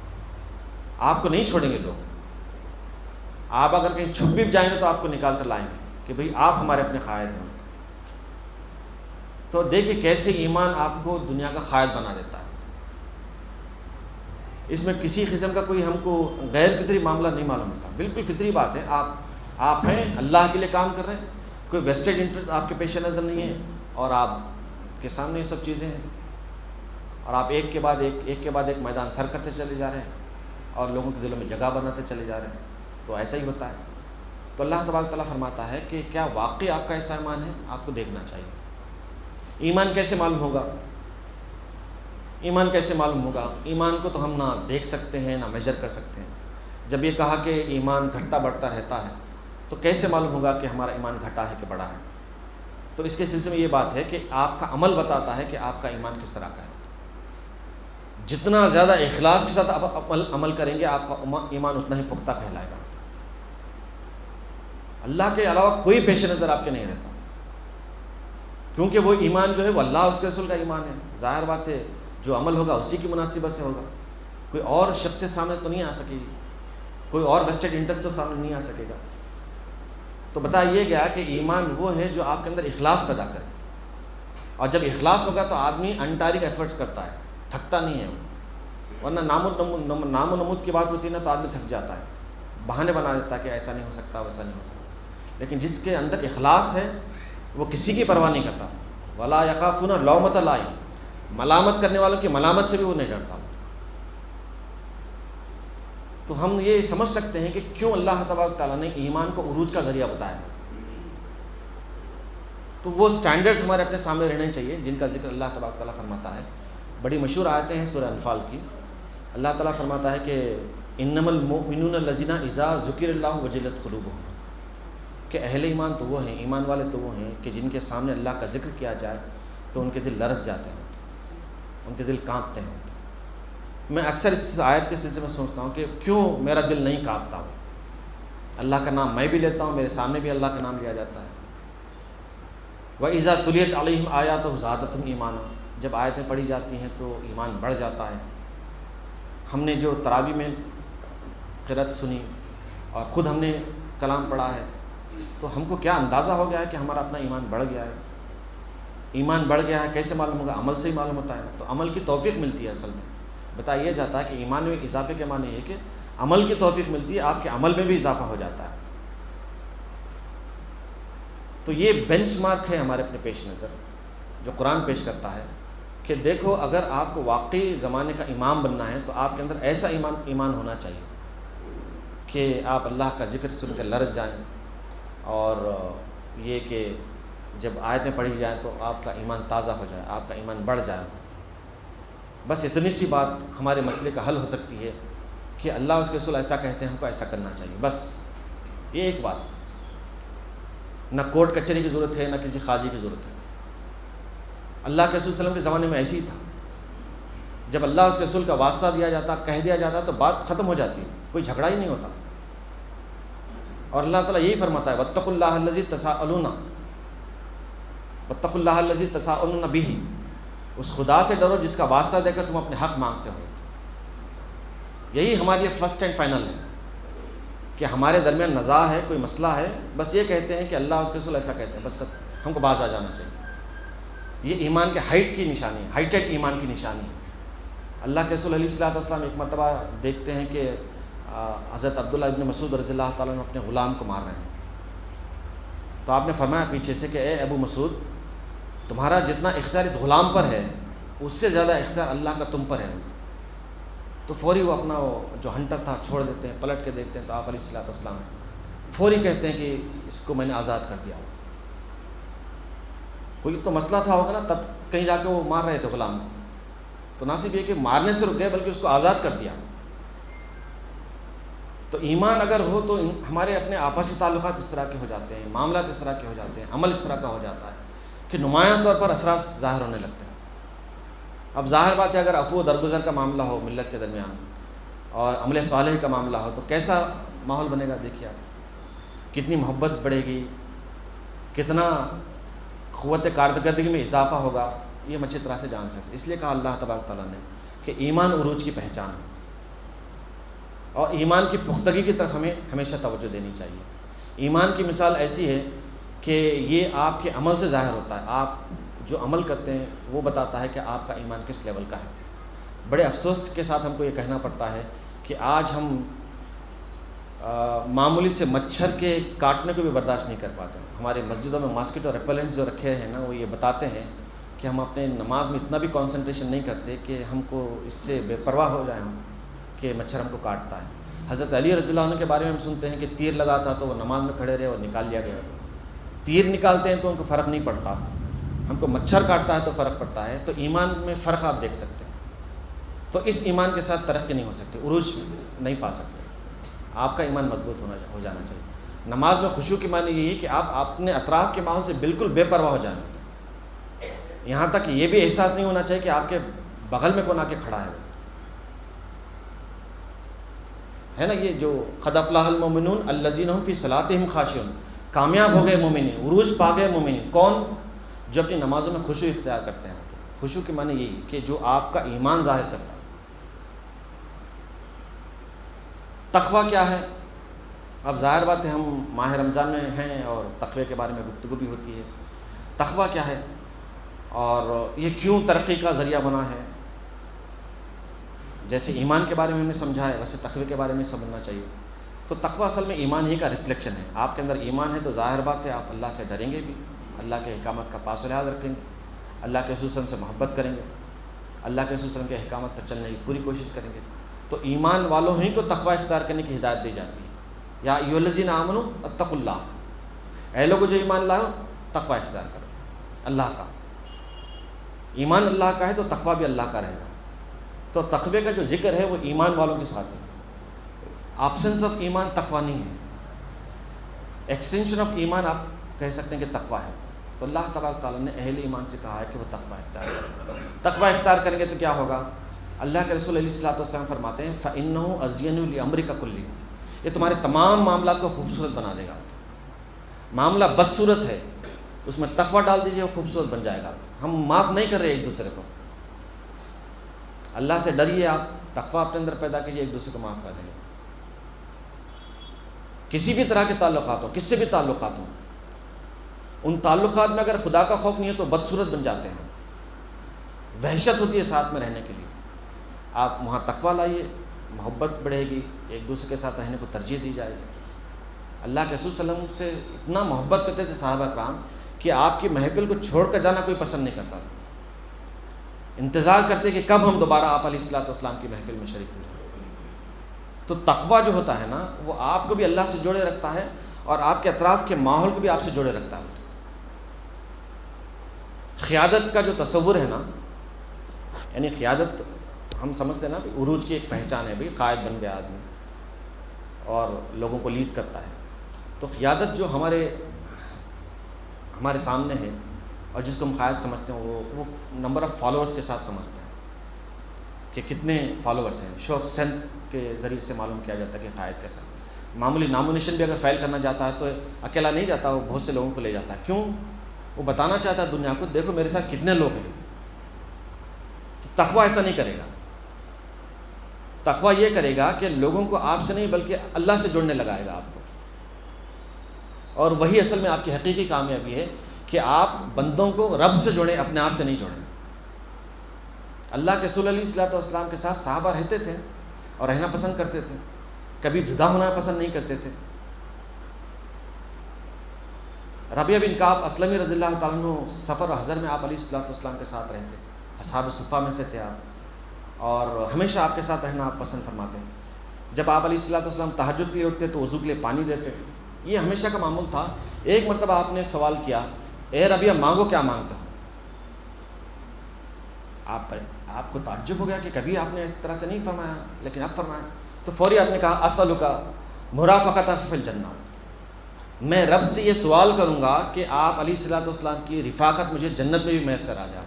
آپ کو نہیں چھوڑیں گے لوگ، آپ اگر کہیں چھپ بھی جائیں گے تو آپ کو نکال کر لائیں گے کہ بھئی آپ ہمارے اپنے قائد ہیں. تو دیکھیے کیسے ایمان آپ کو دنیا کا قائد بنا دیتا ہے. اس میں کسی قسم کا کوئی ہم کو غیر فطری معاملہ نہیں معلوم ہوتا, بالکل فطری بات ہے. آپ ہیں, اللہ کے لیے کام کر رہے ہیں, کوئی ویسٹڈ انٹرسٹ آپ کے پیش نظر نہیں ہے, اور آپ کے سامنے یہ سب چیزیں ہیں, اور آپ ایک کے بعد ایک میدان سر کرتے چلے جا رہے ہیں اور لوگوں کے دلوں میں جگہ بناتے چلے جا رہے ہیں. تو ایسا ہی ہوتا ہے. تو اللہ تبارک تعالیٰ فرماتا ہے کہ کیا واقعی آپ کا ایسا ایمان ہے؟ آپ کو دیکھنا چاہیے. ایمان کیسے معلوم ہوگا؟ ایمان کیسے معلوم ہوگا؟ ایمان کو تو ہم نہ دیکھ سکتے ہیں نہ میجر کر سکتے ہیں. جب یہ کہا کہ ایمان گھٹتا بڑھتا رہتا ہے تو کیسے معلوم ہوگا کہ ہمارا ایمان گھٹا ہے کہ بڑھا ہے؟ تو اس کے سلسلے میں یہ بات ہے کہ آپ کا عمل بتاتا ہے کہ آپ کا ایمان کس طرح کا ہے. جتنا زیادہ اخلاص کے ساتھ آپ عمل کریں گے آپ کا ایمان اتنا ہی پختہ کہلائے گا. اللہ کے علاوہ کوئی پیش نظر آپ کے نہیں رہتا, کیونکہ وہ ایمان جو ہے وہ اللہ اس کے رسول کا ایمان ہے. ظاہر بات ہے جو عمل ہوگا اسی کی مناسبت سے ہوگا. کوئی اور شخص سے سامنے تو نہیں آ سکے گی, کوئی اور ویسٹڈ انٹرسٹ تو سامنے نہیں آ سکے گا. تو بتایا گیا کہ ایمان وہ ہے جو آپ کے اندر اخلاص پیدا کرے, اور جب اخلاص ہوگا تو آدمی انٹارک ایفرٹس کرتا ہے, تھکتا نہیں ہے. ورنہ نام و نمود کی بات ہوتی ہے نا تو آدمی تھک جاتا ہے, بہانے بنا دیتا ہے کہ ایسا نہیں ہو سکتا ویسا نہیں ہو سکتا. لیکن جس کے اندر اخلاص ہے وہ کسی کی پرواہ نہیں کرتا. ولا یخافون لومۃ لائم, ملامت کرنے والوں کی ملامت سے بھی وہ نہیں ڈرتا. تو ہم یہ سمجھ سکتے ہیں کہ کیوں اللہ تبارک تعالیٰ نے ایمان کو عروج کا ذریعہ بتایا. تو وہ سٹینڈرڈز ہمارے اپنے سامنے رہنے چاہیے جن کا ذکر اللہ تبارک تعالیٰ فرماتا ہے. بڑی مشہور آیتیں ہیں سورہ انفال کی. اللہ تعالیٰ فرماتا ہے کہ انما المؤمنون الذین اذا ذکر اللہ وجلت قلوبہم, کہ اہل ایمان تو وہ ہیں, ایمان والے تو وہ ہیں کہ جن کے سامنے اللہ کا ذکر کیا جائے تو ان کے دل لرز جاتے ہیں, ان کے دل کانپتے ہیں. میں اکثر اس آیت کے سلسلے میں سوچتا ہوں کہ کیوں میرا دل نہیں کانپتا ہوں. اللہ کا نام میں بھی لیتا ہوں, میرے سامنے بھی اللہ کا نام لیا جاتا ہے. وَإِذَا تُلِيَتْ عَلَيْهِمْ آيَاتُهُ زَادَتْهُمْ إِيمَانًا, جب آیتیں پڑھی جاتی ہیں تو ایمان بڑھ جاتا ہے. ہم نے جو تراویح میں قرأت سنی اور خود ہم نے کلام پڑھا ہے تو ہم کو کیا اندازہ ہو گیا ہے کہ ہمارا اپنا ایمان بڑھ گیا ہے. ایمان بڑھ گیا ہے کیسے معلوم ہوگا؟ عمل سے ہی معلوم ہوتا ہے. تو عمل کی توفیق ملتی ہے. اصل میں بتایا جاتا ہے کہ ایمان میں اضافے کے معنی یہ کہ عمل کی توفیق ملتی ہے, آپ کے عمل میں بھی اضافہ ہو جاتا ہے. تو یہ بینچ مارک ہے ہمارے اپنے پیش نظر جو قرآن پیش کرتا ہے کہ دیکھو اگر آپ کو واقعی زمانے کا امام بننا ہے تو آپ کے اندر ایسا ایمان ہونا چاہیے کہ آپ اللہ کا ذکر سن کر لرز جائیں, اور یہ کہ جب آیتیں پڑھی جائیں تو آپ کا ایمان تازہ ہو جائے, آپ کا ایمان بڑھ جائے. بس اتنی سی بات ہمارے مسئلے کا حل ہو سکتی ہے کہ اللہ اس کے رسول ایسا کہتے ہیں, ہم کو ایسا کرنا چاہیے. بس یہ ایک بات. نہ کورٹ کچہری کی ضرورت ہے, نہ کسی قاضی کی ضرورت ہے. اللہ کے رسول صلی اللہ علیہ وسلم کے زمانے میں ایسے ہی تھا. جب اللہ اس کے رسول کا واسطہ دیا جاتا, کہہ دیا جاتا تو بات ختم ہو جاتی, کوئی جھگڑا ہی نہیں ہوتا. اور اللہ تعالیٰ یہی فرماتا ہے واتقوا اللہ الذی تساءلون واتقوا اللہ الذی تساءلون بہ, اس خدا سے ڈرو جس کا واسطہ دے کر تم اپنے حق مانگتے ہو. یہی ہمارے لیے فرسٹ اینڈ فائنل ہے کہ ہمارے درمیان نزاع ہے, کوئی مسئلہ ہے, بس یہ کہتے ہیں کہ اللہ اس کے رسول ایسا کہتے ہیں, بس ہم کو باز آ جانا چاہیے. یہ ایمان کے ہائٹ کی نشانی ہے, ہائٹڈ ایمان کی نشانی ہے. اللہ کے رسول علیہ الصلوۃ والسلام ایک مرتبہ دیکھتے ہیں کہ حضرت عبداللہ ابن مسعود رضی اللہ تعالیٰ عنہ اپنے غلام کو مار رہے ہیں. تو آپ نے فرمایا پیچھے سے کہ اے ابو مسعود, تمہارا جتنا اختیار اس غلام پر ہے اس سے زیادہ اختیار اللہ کا تم پر ہے. تو فوری وہ اپنا وہ جو ہنٹر تھا چھوڑ دیتے ہیں, پلٹ کے دیکھتے ہیں تو آپ علیہ الصلوۃ والسلام فوری کہتے ہیں کہ اس کو میں نے آزاد کر دیا. کوئی تو مسئلہ تھا ہوگا نا, تب کہیں جا کے وہ مار رہے تھے غلام کو, تو نہ صرف یہ کہ مارنے سے رک گئے بلکہ اس کو آزاد کر دیا. تو ایمان اگر ہو تو ہمارے اپنے آپسی تعلقات اس طرح کے ہو جاتے ہیں, معاملات اس طرح کے ہو جاتے ہیں, عمل اس طرح کا ہو جاتا ہے کہ نمایاں طور پر اثرات ظاہر ہونے لگتے ہیں. اب ظاہر بات ہے اگر عفو و درگزر کا معاملہ ہو ملت کے درمیان اور عمل صالح کا معاملہ ہو تو کیسا ماحول بنے گا. دیکھیے آپ کتنی محبت بڑھے گی, کتنا قوت کارکردگی میں اضافہ ہوگا, یہ ہم اچھی طرح سے جان سکتے. اس لیے کہا اللہ تبارک تعالیٰ نے کہ ایمان عروج کی پہچان ہے. اور ایمان کی پختگی کی طرف ہمیں ہمیشہ توجہ دینی چاہیے۔ ایمان کی مثال ایسی ہے کہ یہ آپ کے عمل سے ظاہر ہوتا ہے، آپ جو عمل کرتے ہیں وہ بتاتا ہے کہ آپ کا ایمان کس لیول کا ہے۔ بڑے افسوس کے ساتھ ہم کو یہ کہنا پڑتا ہے کہ آج ہم معمولی سے مچھر کے کاٹنے کو بھی برداشت نہیں کر پاتے۔ ہمارے مسجدوں میں ماسکیٹو ریپیلنٹس جو رکھے ہیں نا، وہ یہ بتاتے ہیں کہ ہم اپنے نماز میں اتنا بھی کنسنٹریشن نہیں کرتے کہ ہم کو اس سے بے پرواہ ہو جائیں ہم کہ مچھر ہم کو کاٹتا ہے۔ حضرت علی رضی اللہ عنہ کے بارے میں ہم سنتے ہیں کہ تیر لگا تھا تو وہ نماز میں کھڑے رہے اور نکال لیا گیا۔ تیر نکالتے ہیں تو ان کو فرق نہیں پڑتا، ہم کو مچھر کاٹتا ہے تو فرق پڑتا ہے۔ تو ایمان میں فرق آپ دیکھ سکتے ہیں۔ تو اس ایمان کے ساتھ ترقی نہیں ہو سکتی، عروج نہیں پا سکتے۔ آپ کا ایمان مضبوط ہو جانا چاہیے۔ نماز میں خشوع کی معنی یہی ہے کہ آپ اپنے اطراف کے ماحول سے بالکل بے پرواہ ہو جائیں، یہاں تک کہ یہ بھی احساس نہیں ہونا چاہیے کہ آپ کے بغل میں کون آ کے کھڑا ہے نا۔ یہ جو قد افلح المؤمنون الذین هم فی صلاتهم خاشعون، کامیاب ہو گئے مومنین، عروج پا گئے مومنین۔ کون؟ جو اپنی نمازوں میں خشوع اختیار کرتے ہیں۔ خشوع کی معنی یہی کہ جو آپ کا ایمان ظاہر کرتا ہے۔ تقویٰ کیا ہے؟ اب ظاہر بات ہے ہم ماہ رمضان میں ہیں اور تقوی کے بارے میں گفتگو بھی ہوتی ہے۔ تقویٰ کیا ہے اور یہ کیوں ترقی کا ذریعہ بنا ہے؟ جیسے ایمان کے بارے میں ہم نے سمجھا ہے، ویسے تقوی کے بارے میں سمجھنا چاہیے۔ تو تقویٰ اصل میں ایمان ہی کا ریفلیکشن ہے۔ آپ کے اندر ایمان ہے تو ظاہر بات ہے آپ اللہ سے ڈریں گے بھی، اللہ کے احکامات کا پاس و لحاظ رکھیں گے، اللہ کے رسول صلی اللہ علیہ وسلم سے محبت کریں گے، اللہ کے رسول صلی اللہ علیہ وسلم کے احکامات پر چلنے کی پوری کوشش کریں گے۔ تو ایمان والوں ہی کو تقویٰ اختیار کرنے کی ہدایت دی جاتی ہے۔ یا ایھا الذین آمنوا اتقوا اللہ، اے لوگوں جو ایمان لاؤ تقویٰ اختیار کرو اللہ کا۔ ایمان اللہ کا ہے تو تقویٰ بھی اللہ کا رہے گا۔ تو تقوی کا جو ذکر ہے وہ ایمان والوں کے ساتھ ہے۔ آبسنس آف ایمان تقویٰ نہیں ہے، ایکسٹینشن آف ایمان آپ کہہ سکتے ہیں کہ تقویٰ ہے۔ تو اللہ تبارک تعالیٰ نے اہل ایمان سے کہا ہے کہ وہ تقویٰ اختیار کریں۔ تقویٰ اختیار کریں گے تو کیا ہوگا؟ اللہ کے رسول علیہ الصلوۃ والسلام فرماتے ہیں فَإِنَّهُ أَزْيَنُ لِأَمْرِكَ كُلِّهِ، یہ تمہارے تمام معاملات کو خوبصورت بنا دے گا۔ معاملہ بدصورت ہے، اس میں تقویٰ ڈال دیجیے وہ خوبصورت بن جائے گا۔ ہم معاف نہیں کر رہے ایک دوسرے کو، اللہ سے ڈریے، آپ تقویٰ اپنے اندر پیدا کیجیے، ایک دوسرے کو معاف کر دیں گے۔ کسی بھی طرح کے تعلقات ہوں، کس سے بھی تعلقات ہوں، ان تعلقات میں اگر خدا کا خوف نہیں ہے تو بدصورت بن جاتے ہیں، وحشت ہوتی ہے ساتھ میں رہنے کے لیے۔ آپ وہاں تقویٰ لائیے، محبت بڑھے گی، ایک دوسرے کے ساتھ رہنے کو ترجیح دی جائے گی۔ اللہ کے رسول صلی اللہ علیہ وسلم سے اتنا محبت کرتے تھے صحابہ کرام کہ آپ کی محفل کو چھوڑ کر جانا کوئی پسند نہیں کرتا تھا، انتظار کرتے کہ کب ہم دوبارہ آپ علیہ الصلوۃ والسلام کی محفل میں شریک ہوں۔ تو تقویٰ جو ہوتا ہے نا وہ آپ کو بھی اللہ سے جوڑے رکھتا ہے اور آپ کے اطراف کے ماحول کو بھی آپ سے جوڑے رکھتا ہے۔ قیادت کا جو تصور ہے نا، یعنی قیادت ہم سمجھتے ہیں نا عروج کی ایک پہچان ہے، بھائی قائد بن گیا آدمی اور لوگوں کو لیڈ کرتا ہے۔ تو قیادت جو ہمارے سامنے ہے اور جس کو ہم قائد سمجھتے ہیں وہ نمبر آف فالوورز کے ساتھ سمجھتے ہیں کہ کتنے فالوورز ہیں۔ شو آف اسٹرینتھ کے ذریعے سے معلوم کیا جاتا ہے کہ قائد کیسا ہے۔ معمولی نامونیشن بھی اگر فائل کرنا جاتا ہے تو اکیلا نہیں جاتا، وہ بہت سے لوگوں کو لے جاتا ہے۔ کیوں؟ وہ بتانا چاہتا ہے دنیا کو، دیکھو میرے ساتھ کتنے لوگ ہیں۔ تو تقویٰ ایسا نہیں کرے گا، تقویٰ یہ کرے گا کہ لوگوں کو آپ سے نہیں بلکہ اللہ سے جوڑنے لگائے گا آپ کو، اور وہی اصل میں آپ کی حقیقی کامیابی ہے کہ آپ بندوں کو رب سے جوڑیں، اپنے آپ سے نہیں جوڑیں۔ اللہ کے رسول علیہ الصلوۃ والسلام کے ساتھ صحابہ رہتے تھے اور رہنا پسند کرتے تھے، کبھی جدا ہونا پسند نہیں کرتے تھے۔ ربیعہ بن کعب اسلمی رضی اللہ تعالیٰ عنہ سفر و حضر میں آپ علیہ الصلوۃ والسلام کے ساتھ رہتے، اصحاب صفہ میں سے تھے آپ، اور ہمیشہ آپ کے ساتھ رہنا آپ پسند فرماتے ہیں۔ جب آپ علیہ الصلوۃ والسلام تہجد کے لیے اٹھتے تو وضو کے لیے پانی دیتے، یہ ہمیشہ کا معمول تھا۔ ایک مرتبہ آپ نے سوال کیا، اے ربیعہ مانگو کیا مانگتا ہو؟ آپ کو تعجب ہو گیا کہ کبھی آپ نے اس طرح سے نہیں فرمایا، لیکن اب فرمایا تو فوری آپ نے کہا اسألک مرافقۃ فی الجنہ، میں رب سے یہ سوال کروں گا کہ آپ علیہ الصلوۃ والسلام کی رفاقت مجھے جنت میں بھی میسر آ جائے۔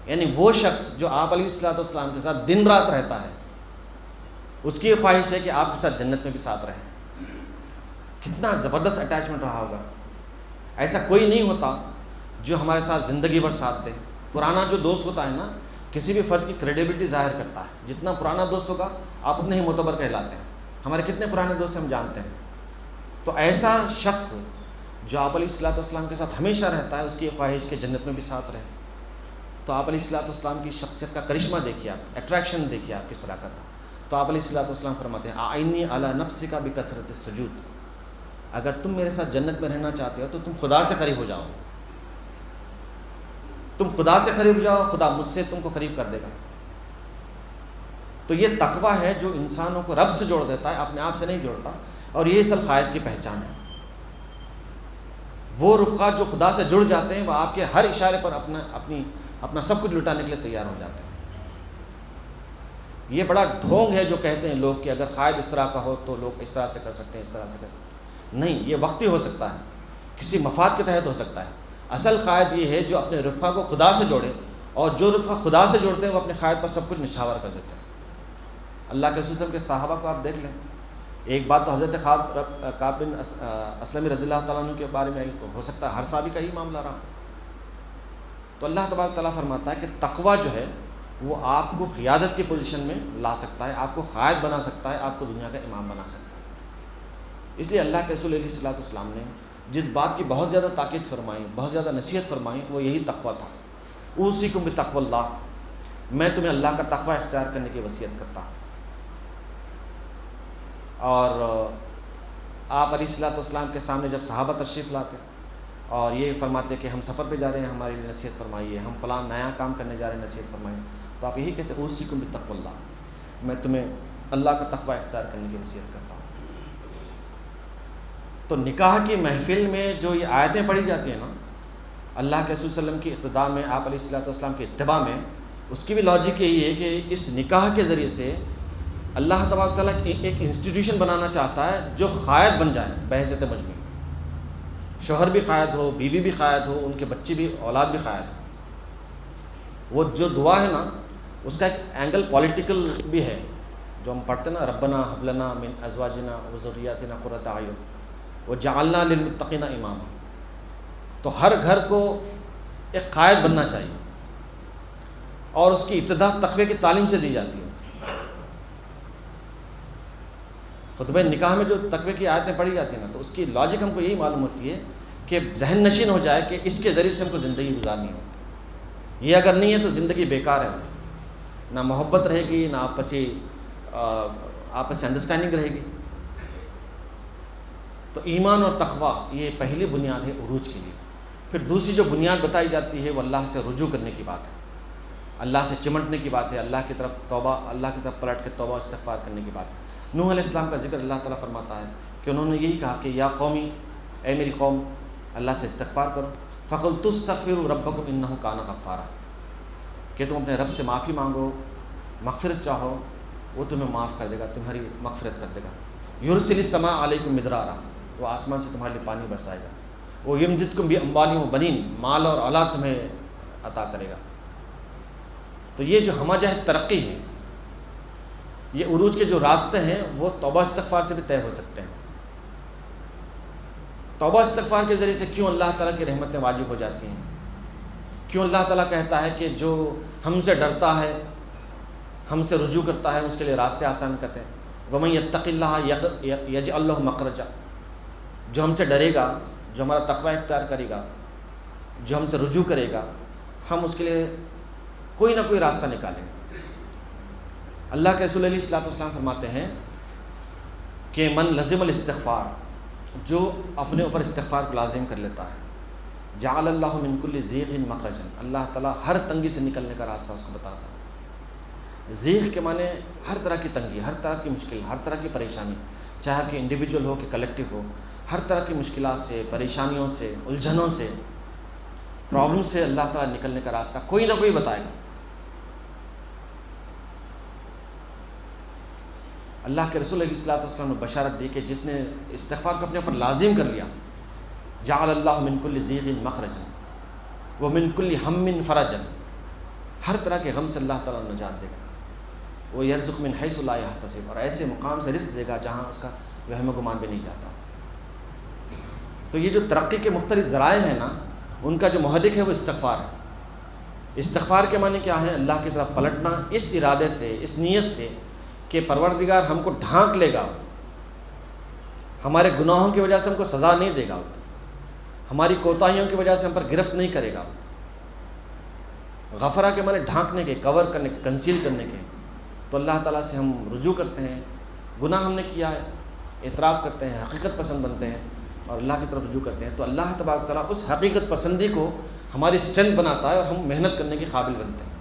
یعنی وہ شخص جو آپ علیہ الصلوۃ والسلام کے ساتھ دن رات رہتا ہے، اس کی خواہش ہے کہ آپ کے ساتھ جنت میں بھی ساتھ رہیں۔ کتنا زبردست اٹیچمنٹ رہا ہوگا۔ ایسا کوئی نہیں ہوتا جو ہمارے ساتھ زندگی بھر ساتھ دے۔ پرانا جو دوست ہوتا ہے نا، کسی بھی فرد کی کریڈیبلٹی ظاہر کرتا ہے. جتنا پرانا دوست ہوگا آپ اتنے ہی معتبر کہلاتے ہیں. ہمارے کتنے پرانے دوست ہم جانتے ہیں. تو ایسا شخص جو آپ علیہ الصلوۃ والسلام کے ساتھ ہمیشہ رہتا ہے، اس کی خواہش کہ جنت میں بھی ساتھ رہے. تو آپ علیہ الصلوۃ والسلام کی شخصیت کا کرشمہ دیکھیے، آپ اٹریکشن دیکھیے آپ کس طرح کا تھا. تو آپ علیہ الصلوۃ والسلام فرماتے ہیں اعینی علی نفسک بکثرۃ السجود، اگر تم میرے ساتھ جنت میں رہنا چاہتے ہو تو تم خدا سے قریب ہو جاؤ. تم خدا سے قریب ہو جاؤ، خدا مجھ سے تم کو قریب کر دے گا. تو یہ تقویٰ ہے جو انسانوں کو رب سے جوڑ دیتا ہے، اپنے آپ سے نہیں جوڑتا. اور یہ اصل قائد کی پہچان ہے. وہ رفقات جو خدا سے جڑ جاتے ہیں وہ آپ کے ہر اشارے پر اپنا سب کچھ لٹانے کے لیے تیار ہو جاتے ہیں. یہ بڑا ڈھونگ ہے جو کہتے ہیں لوگ کہ اگر قائد اس طرح کا ہو تو لوگ اس طرح سے کر سکتے ہیں، اس طرح سے کر سکتے ہیں. نہیں، یہ وقتی ہو سکتا ہے، کسی مفاد کے تحت ہو سکتا ہے. اصل قائد یہ ہے جو اپنے رفقا کو خدا سے جوڑے، اور جو رفقا خدا سے جوڑتے ہیں وہ اپنے قائد پر سب کچھ نچھاور کر دیتے ہیں. اللہ کے رسول صلی اللہ علیہ وسلم کے صحابہ کو آپ دیکھ لیں. ایک بات تو حضرت کعب بن اسلم رضی اللہ تعالیٰ عنہ کے بارے میں تو ہو سکتا ہے ہر صحابی کا ہی معاملہ رہا. تو اللہ تبارک تعالیٰ فرماتا ہے کہ تقویٰ جو ہے وہ آپ کو قیادت کی پوزیشن میں لا سکتا ہے، آپ کو قائد بنا سکتا ہے، آپ کو دنیا کا امام بنا سکتا ہے. اس لیے اللہ کے رسول علیہ الصلوۃ والسلام نے جس بات کی بہت زیادہ تاکید فرمائی، بہت زیادہ نصیحت فرمائی، وہ یہی تقویٰ تھا. اوصیکم بتقوی اللہ، میں تمہیں اللہ کا تقویٰ اختیار کرنے کی وصیت کرتا ہوں. اور آپ علیہ الصلوۃ والسلام کے سامنے جب صحابہ تشریف لاتے اور یہ فرماتے کہ ہم سفر پہ جا رہے ہیں، ہمارے لیے نصیحت فرمائیے، ہم فلاں نیا کام کرنے جا رہے ہیں، نصیحت فرمائیے، تو آپ یہی کہتے ہیں اوصیکم بتقوی اللہ، میں تمہیں اللہ کا تقویٰ اختیار کرنے کی نصیحت کرتا ہوں. تو نکاح کی محفل میں جو یہ آیتیں پڑھی جاتی ہیں نا، اللہ کے رسول صلی اللہ علیہ وسلم کی اقتداء میں، آپ علیہ الصلوۃ والسلام کی اتباع میں، اس کی بھی لاجک یہی ہے کہ اس نکاح کے ذریعے سے اللہ تبارک تعالیٰ ایک انسٹیٹیوشن بنانا چاہتا ہے جو قائد بن جائے بحیثیت مجموعی. شوہر بھی قائد ہو، بیوی بھی قائد ہو، ان کے بچے بھی، اولاد بھی قائد ہو. وہ جو دعا ہے نا اس کا ایک اینگل پولیٹیکل بھی ہے جو ہم پڑھتے ہیں نا، ربنا ہب لنا من ازواجنا وذریاتنا قرۃ اعین وجعلنا للمتقین اماما. تو ہر گھر کو ایک قائد بننا چاہیے، اور اس کی ابتدا تقوی کی تعلیم سے دی جاتی ہے. خطبہ نکاح میں جو تقوی کی آیتیں پڑھی جاتی ہیں نا، تو اس کی لاجک ہم کو یہی معلوم ہوتی ہے کہ ذہن نشین ہو جائے کہ اس کے ذریعے سے ہم کو زندگی گزارنی ہوتی. یہ اگر نہیں ہے تو زندگی بیکار ہے، نہ محبت رہے گی، نہ آپسی انڈرسٹینڈنگ رہے گی. تو ایمان اور تقویٰ یہ پہلی بنیاد ہے عروج کے لیے. پھر دوسری جو بنیاد بتائی جاتی ہے وہ اللہ سے رجوع کرنے کی بات ہے، اللہ سے چمٹنے کی بات ہے، اللہ کی طرف توبہ، اللہ کی طرف پلٹ کے توبہ استغفار کرنے کی بات ہے. نوح علیہ السلام کا ذکر اللہ تعالیٰ فرماتا ہے کہ انہوں نے یہی کہا کہ یا قومی، اے میری قوم، اللہ سے استغفار کرو. فقلت استغفروا ربکم انہ کان غفارا، کہ تم اپنے رب سے معافی مانگو، مغفرت چاہو، وہ تمہیں معاف کر دے گا، تمہاری مغفرت کر دے گا. یرسل السماء علیکم مدرارا، وہ آسمان سے تمہارے لیے پانی برسائے گا. وہ یمددکم باموال وبنین، مال اور اولاد تمہیں عطا کرے گا. تو یہ جو ہمہ جہت ترقی ہے، یہ عروج کے جو راستے ہیں وہ توبہ استغفار سے بھی طے ہو سکتے ہیں. توبہ استغفار کے ذریعے سے کیوں اللہ تعالیٰ کی رحمتیں واجب ہو جاتی ہیں؟ کیوں اللہ تعالیٰ کہتا ہے کہ جو ہم سے ڈرتا ہے، ہم سے رجوع کرتا ہے، اس کے لیے راستے آسان کرتے ہیں. وَمَن يَتَّقِ اللَّهَ يَجْعَل لَّهُ مَخْرَجًا، جو ہم سے ڈرے گا، جو ہمارا تقویٰ اختیار کرے گا، جو ہم سے رجوع کرے گا، ہم اس کے لیے کوئی نہ کوئی راستہ نکالیں گے. اللہ کے رسول علیہ الصلوۃ والسلام فرماتے ہیں کہ من لزم الاستغفار، جو اپنے اوپر استغفار کو لازم کر لیتا ہے، جعل اللہ من کل ضیق مخرجا، اللہ تعالیٰ ہر تنگی سے نکلنے کا راستہ اس کو بتاتا ہے. ضیق کے معنی ہر طرح کی تنگی، ہر طرح کی مشکل، ہر طرح کی پریشانی، چاہے کہ انڈیویجول ہو کہ کلیکٹیو ہو، ہر طرح کی مشکلات سے، پریشانیوں سے، الجھنوں سے، پرابلم سے اللہ تعالیٰ نکلنے کا راستہ کوئی نہ کوئی بتائے گا. اللہ کے رسول علیہ الصلوۃ والسلام نے بشارت دی کہ جس نے استغفار کو اپنے اوپر لازم کر لیا، جعل اللہ من کل ضیق مخرجا ومن کل ہم فرجا، ہر طرح کے غم سے اللہ تعالیٰ نجات دے گا. وہ یرزق من حیث لا یحتسب، اور ایسے مقام سے رزق دے گا جہاں اس کا وہم و گمان بھی نہیں جاتا. تو یہ جو ترقی کے مختلف ذرائع ہیں نا، ان کا جو محرک ہے وہ استغفار ہے. استغفار کے معنی کیا ہے؟ اللہ کی طرف پلٹنا اس ارادے سے، اس نیت سے کہ پروردگار ہم کو ڈھانک لے گا، ہمارے گناہوں کی وجہ سے ہم کو سزا نہیں دے گا، ہماری کوتاہیوں کی وجہ سے ہم پر گرفت نہیں کرے گا۔ غفرہ کے معنی ڈھانکنے کے، کور کرنے کے، کنسیل کرنے کے۔ تو اللہ تعالیٰ سے ہم رجوع کرتے ہیں، گناہ ہم نے کیا ہے، اعتراف کرتے ہیں، حقیقت پسند بنتے ہیں اور اللہ کی طرف رجوع کرتے ہیں، تو اللہ تبارک تعالیٰ اس حقیقت پسندی کو ہماری اسٹرینتھ بناتا ہے اور ہم محنت کرنے کے قابل بنتے ہیں،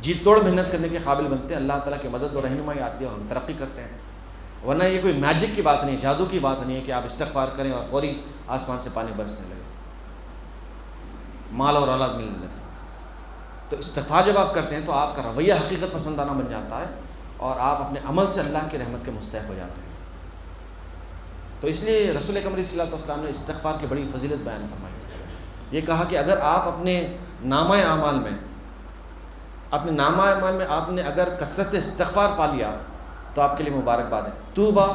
جی توڑ محنت کرنے کے قابل بنتے ہیں۔ اللہ تعالیٰ کی مدد اور رہنمائی آتی ہے اور ہم ترقی کرتے ہیں۔ ورنہ یہ کوئی میجک کی بات نہیں، جادو کی بات نہیں ہے کہ آپ استغفار کریں اور فوری آسمان سے پانی برسنے لگے، مال اور اولاد ملنے لگے۔ تو استغفار جب آپ کرتے ہیں تو آپ کا رویہ حقیقت پسندانہ بن جاتا ہے اور آپ اپنے عمل سے اللہ کی رحمت کے مستحق ہو جاتے ہیں۔ تو اس لیے رسول اکرم صلی اللہ علیہ وسلم نے استغفار کی بڑی فضیلت بیان فرمائی۔ یہ کہا کہ اگر آپ اپنے نامہ اعمال میں آپ نے اگر کثرت استغفار پا لیا تو آپ کے لیے مبارکباد ہے۔ طوبیٰ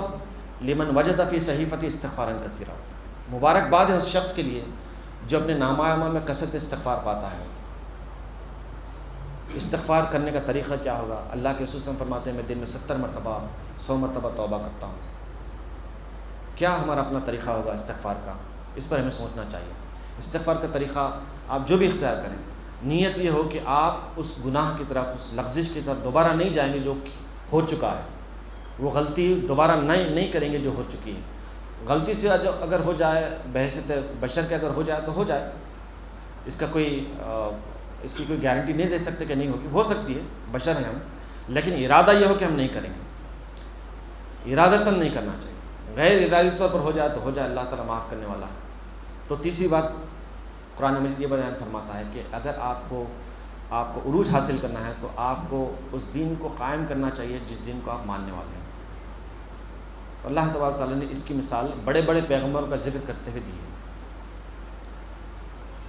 لمن وجد فی صحیفۃ استغفارا کثیرا، مبارکباد ہے اس شخص کے لیے جو اپنے نامہ اعمال میں کثرت استغفار پاتا ہے۔ استغفار کرنے کا طریقہ کیا ہوگا؟ اللہ کے رسول صلی اللہ علیہ وسلم فرماتے ہیں میں دن میں 70 مرتبہ 100 مرتبہ توبہ کرتا ہوں۔ کیا ہمارا اپنا طریقہ ہوگا استغفار کا؟ اس پر ہمیں سوچنا چاہیے۔ استغفار کا طریقہ آپ جو بھی اختیار کریں، نیت یہ ہو کہ آپ اس گناہ کی طرف، اس لغزش کی طرف دوبارہ نہیں جائیں گے جو ہو چکا ہے، وہ غلطی دوبارہ نہیں کریں گے جو ہو چکی ہے۔ غلطی سے اگر ہو جائے، بحیثیت بشر کے اگر ہو جائے تو ہو جائے، اس کی کوئی گارنٹی نہیں دے سکتے کہ نہیں ہوگی، ہو سکتی ہے، بشر ہیں ہم، لیکن ارادہ یہ ہو کہ ہم نہیں کریں گے، ارادتاً نہیں کرنا چاہیے۔ غیر ارادی طور پر ہو جائے تو ہو جائے، اللہ تعالیٰ معاف کرنے والا ہے۔ تو تیسری بات قرآن مجید یہ بیان فرماتا ہے کہ اگر آپ کو عروج حاصل کرنا ہے تو آپ کو اس دین کو قائم کرنا چاہیے جس دین کو آپ ماننے والے ہیں۔ اللہ تبارک تعالیٰ نے اس کی مثال بڑے بڑے پیغمبروں کا ذکر کرتے ہوئے دی ہے۔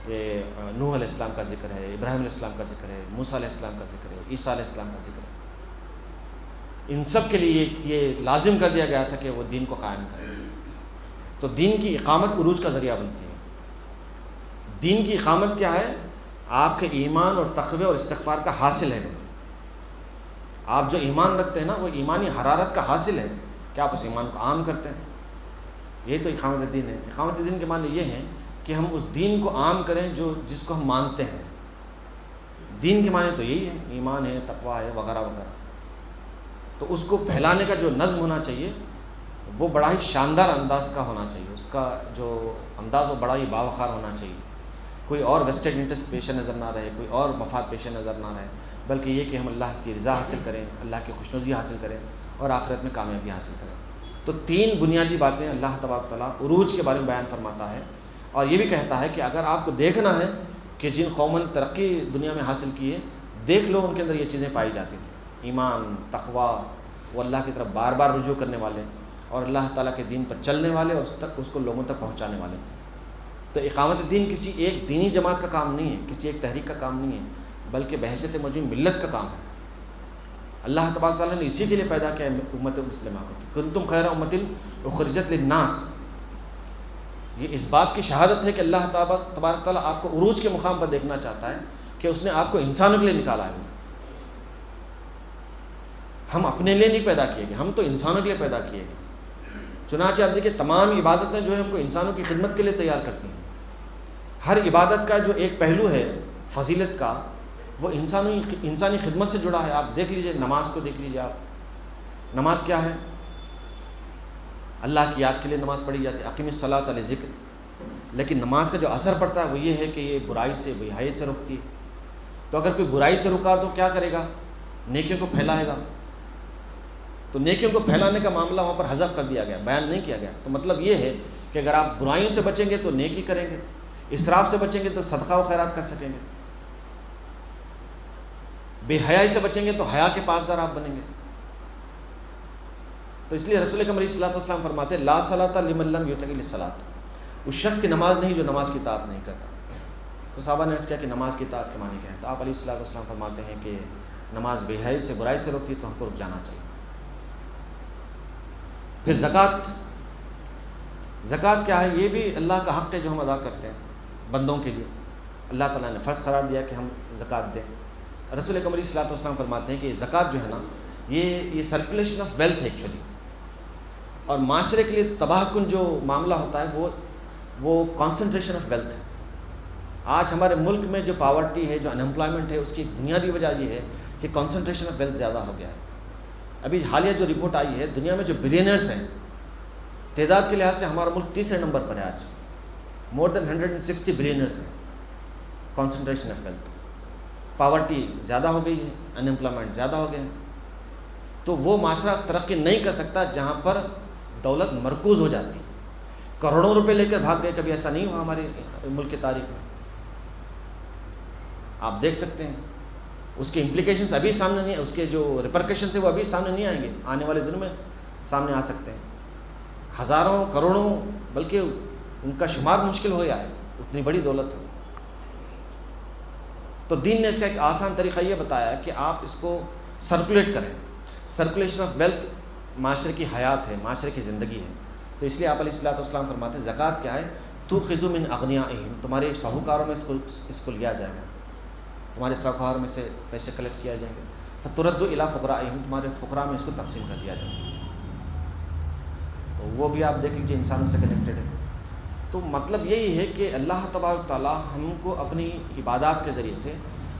یہ نوح علیہ السلام کا ذکر ہے، ابراہیم علیہ السلام کا ذکر ہے، موسیٰ علیہ السلام کا ذکر ہے، عیسیٰ علیہ السلام کا ذکر ہے۔ ان سب کے لیے یہ لازم کر دیا گیا تھا کہ وہ دین کو قائم کریں۔ تو دین کی اقامت عروج کا ذریعہ بنتی ہے۔ دین کی اقامت کیا ہے؟ آپ کے ایمان اور تقوی اور استغفار کا حاصل ہے۔ آپ جو ایمان رکھتے ہیں نا، وہ ایمانی حرارت کا حاصل ہے کہ آپ اس ایمان کو عام کرتے ہیں۔ یہی تو اقامت دین ہے۔ اقامت دین کے معنی یہ ہیں کہ ہم اس دین کو عام کریں جس کو ہم مانتے ہیں۔ دین کے معنی تو یہی ہے، ایمان ہے، تقوی ہے، وغیرہ وغیرہ۔ تو اس کو پھیلانے کا جو نظم ہونا چاہیے وہ بڑا ہی شاندار انداز کا ہونا چاہیے، اس کا جو انداز وہ بڑا ہی باوقار ہونا چاہیے۔ کوئی اور ویسٹڈ انٹرسٹ پیش نظر نہ رہے، کوئی اور مفاد پیش نظر نہ رہے، بلکہ یہ کہ ہم اللہ کی رضا حاصل کریں، اللہ کی خوشنودی حاصل کریں اور آخرت میں کامیابی حاصل کریں۔ تو تین بنیادی باتیں اللہ تبارک تعالیٰ عروج کے بارے میں بیان فرماتا ہے، اور یہ بھی کہتا ہے کہ اگر آپ کو دیکھنا ہے کہ جن قوموں نے ترقی دنیا میں حاصل کی ہے، دیکھ لو ان کے اندر یہ چیزیں پائی جاتی تھیں، ایمان، تقوی، وہ اللہ کی طرف بار بار رجوع کرنے والے اور اللہ تعالیٰ کے دین پر چلنے والے اور اس کو لوگوں تک پہنچانے والے تھے۔ تو اقامت دین کسی ایک دینی جماعت کا کام نہیں ہے، کسی ایک تحریک کا کام نہیں ہے، بلکہ بحیثیت مجموعی ملت کا کام ہے۔ اللہ تبارک تعالیٰ نے اسی کے لیے پیدا کیا ہے امت مسلمہ کو، کنتم خیر امت اخرجت للناس۔ یہ اس بات کی شہادت ہے کہ اللہ تبارک تعالیٰ آپ کو عروج کے مقام پر دیکھنا چاہتا ہے کہ اس نے آپ کو انسانوں کے لیے نکالا ہے۔ ہم اپنے لیے نہیں پیدا کیے گئے، ہم تو انسانوں کے لیے پیدا کیے گئے۔ چنانچہ آپ دیکھیں تمام عبادتیں جو ہیں ہم کو انسانوں کی خدمت کے لیے تیار کرتی ہیں۔ ہر عبادت کا جو ایک پہلو ہے فضیلت کا، وہ انسانی خدمت سے جڑا ہے۔ آپ دیکھ لیجئے نماز کو، دیکھ لیجئے آپ، نماز کیا ہے؟ اللہ کی یاد کے لیے نماز پڑھی جاتی ہے، اقیم الصلاۃ لذکر۔ لیکن نماز کا جو اثر پڑتا ہے وہ یہ ہے کہ یہ برائی سے، بے حیائی سے روکتی ہے۔ تو اگر کوئی برائی سے رکا تو کیا کرے گا؟ نیکیوں کو پھیلائے گا۔ تو نیکیوں کو پھیلانے کا معاملہ وہاں پر حذف کر دیا گیا، بیان نہیں کیا گیا۔ تو مطلب یہ ہے کہ اگر آپ برائیوں سے بچیں گے تو نیکی کریں گے، اسراف سے بچیں گے تو صدقہ و خیرات کر سکیں گے، بے حیائی سے بچیں گے تو حیا کے پاسدار آپ بنیں گے۔ تو اس لیے رسول اکرم صلی اللہ علیہ وسلم فرماتے ہیں لا صلاۃ لمن لم یطع الصلاۃ، اس شخص کی نماز نہیں جو نماز کی اطاعت نہیں کرتا۔ تو صحابہ نے عرض کیا کہ نماز کی اطاعت کے معنی کیا ہے؟ تو آپ علیہ الصلوۃ والسلام فرماتے ہیں کہ نماز بے حیائی سے، برائی سے روکتی ہے، تو ہم کو رک جانا چاہیے۔ پھر زکوٰۃ کیا ہے؟ یہ بھی اللہ کا حق ہے جو ہم ادا کرتے ہیں بندوں کے لیے۔ اللہ تعالیٰ نے فرض قرار دیا کہ ہم زکوٰۃ دیں. رسول اکرم علیہ الصلوۃ والسلام فرماتے ہیں کہ زکوٰۃ جو ہے نا یہ سرکولیشن آف ویلتھ ہے ایکچولی, اور معاشرے کے لیے تباہ کن جو معاملہ ہوتا ہے وہ کانسنٹریشن آف ویلتھ ہے. آج ہمارے ملک میں جو پاورٹی ہے, جو انمپلائمنٹ ہے, اس کی بنیادی وجہ یہ ہے کہ کانسنٹریشن آف ویلتھ زیادہ ہو گیا ہے. ابھی حالیہ جو رپورٹ آئی ہے, دنیا میں جو بلینئرز ہیں تعداد کے لحاظ سے ہمارا ملک تیسرے نمبر پر ہے آج. مور دین 160 بلینئرز ہیں. کانسنٹریشن آف ویلتھ, پاورٹی زیادہ ہو گئی ہے, انمپلائمنٹ زیادہ ہو گئے ہیں. تو وہ معاشرہ ترقی نہیں کر سکتا جہاں پر دولت مرکوز ہو جاتی. کروڑوں روپے لے کر بھاگ گئے, کبھی ایسا نہیں ہوا ہمارے ملک کی تاریخ میں. آپ دیکھ سکتے ہیں اس کے امپلیکیشنز ابھی سامنے نہیں, اس کے جو ریپرکشنز ہیں وہ ابھی سامنے نہیں آئیں گے, آنے والے دنوں میں سامنے آ سکتے ہیں. ہزاروں کروڑوں, بلکہ ان کا شمار مشکل ہو گیا ہے, اتنی بڑی دولت ہے. تو دین نے اس کا ایک آسان طریقہ یہ بتایا کہ آپ اس کو سرکولیٹ کریں. سرکولیشن آف ویلتھ معاشرے کی حیات ہے, معاشرے کی زندگی ہے. تو اس لیے آپ علیہ الصلوۃ والسلام فرماتے ہیں زکوٰۃ کیا ہے, تؤخذ من اغنیائہم, تمہارے شاہکاروں میں اس کو لیا جائے گا, تمہارے شاہکاروں میں سے پیسے کلیکٹ کیا جائیں گے. فترد الی فقرائہم, تمہارے فقراء میں اس کو تقسیم کر دیا جائے گا. تو وہ بھی آپ دیکھ لیجیے انسانوں سے کنیکٹڈ ہے. تو مطلب یہی ہے کہ اللہ تبارک تعالیٰ ہم کو اپنی عبادات کے ذریعے سے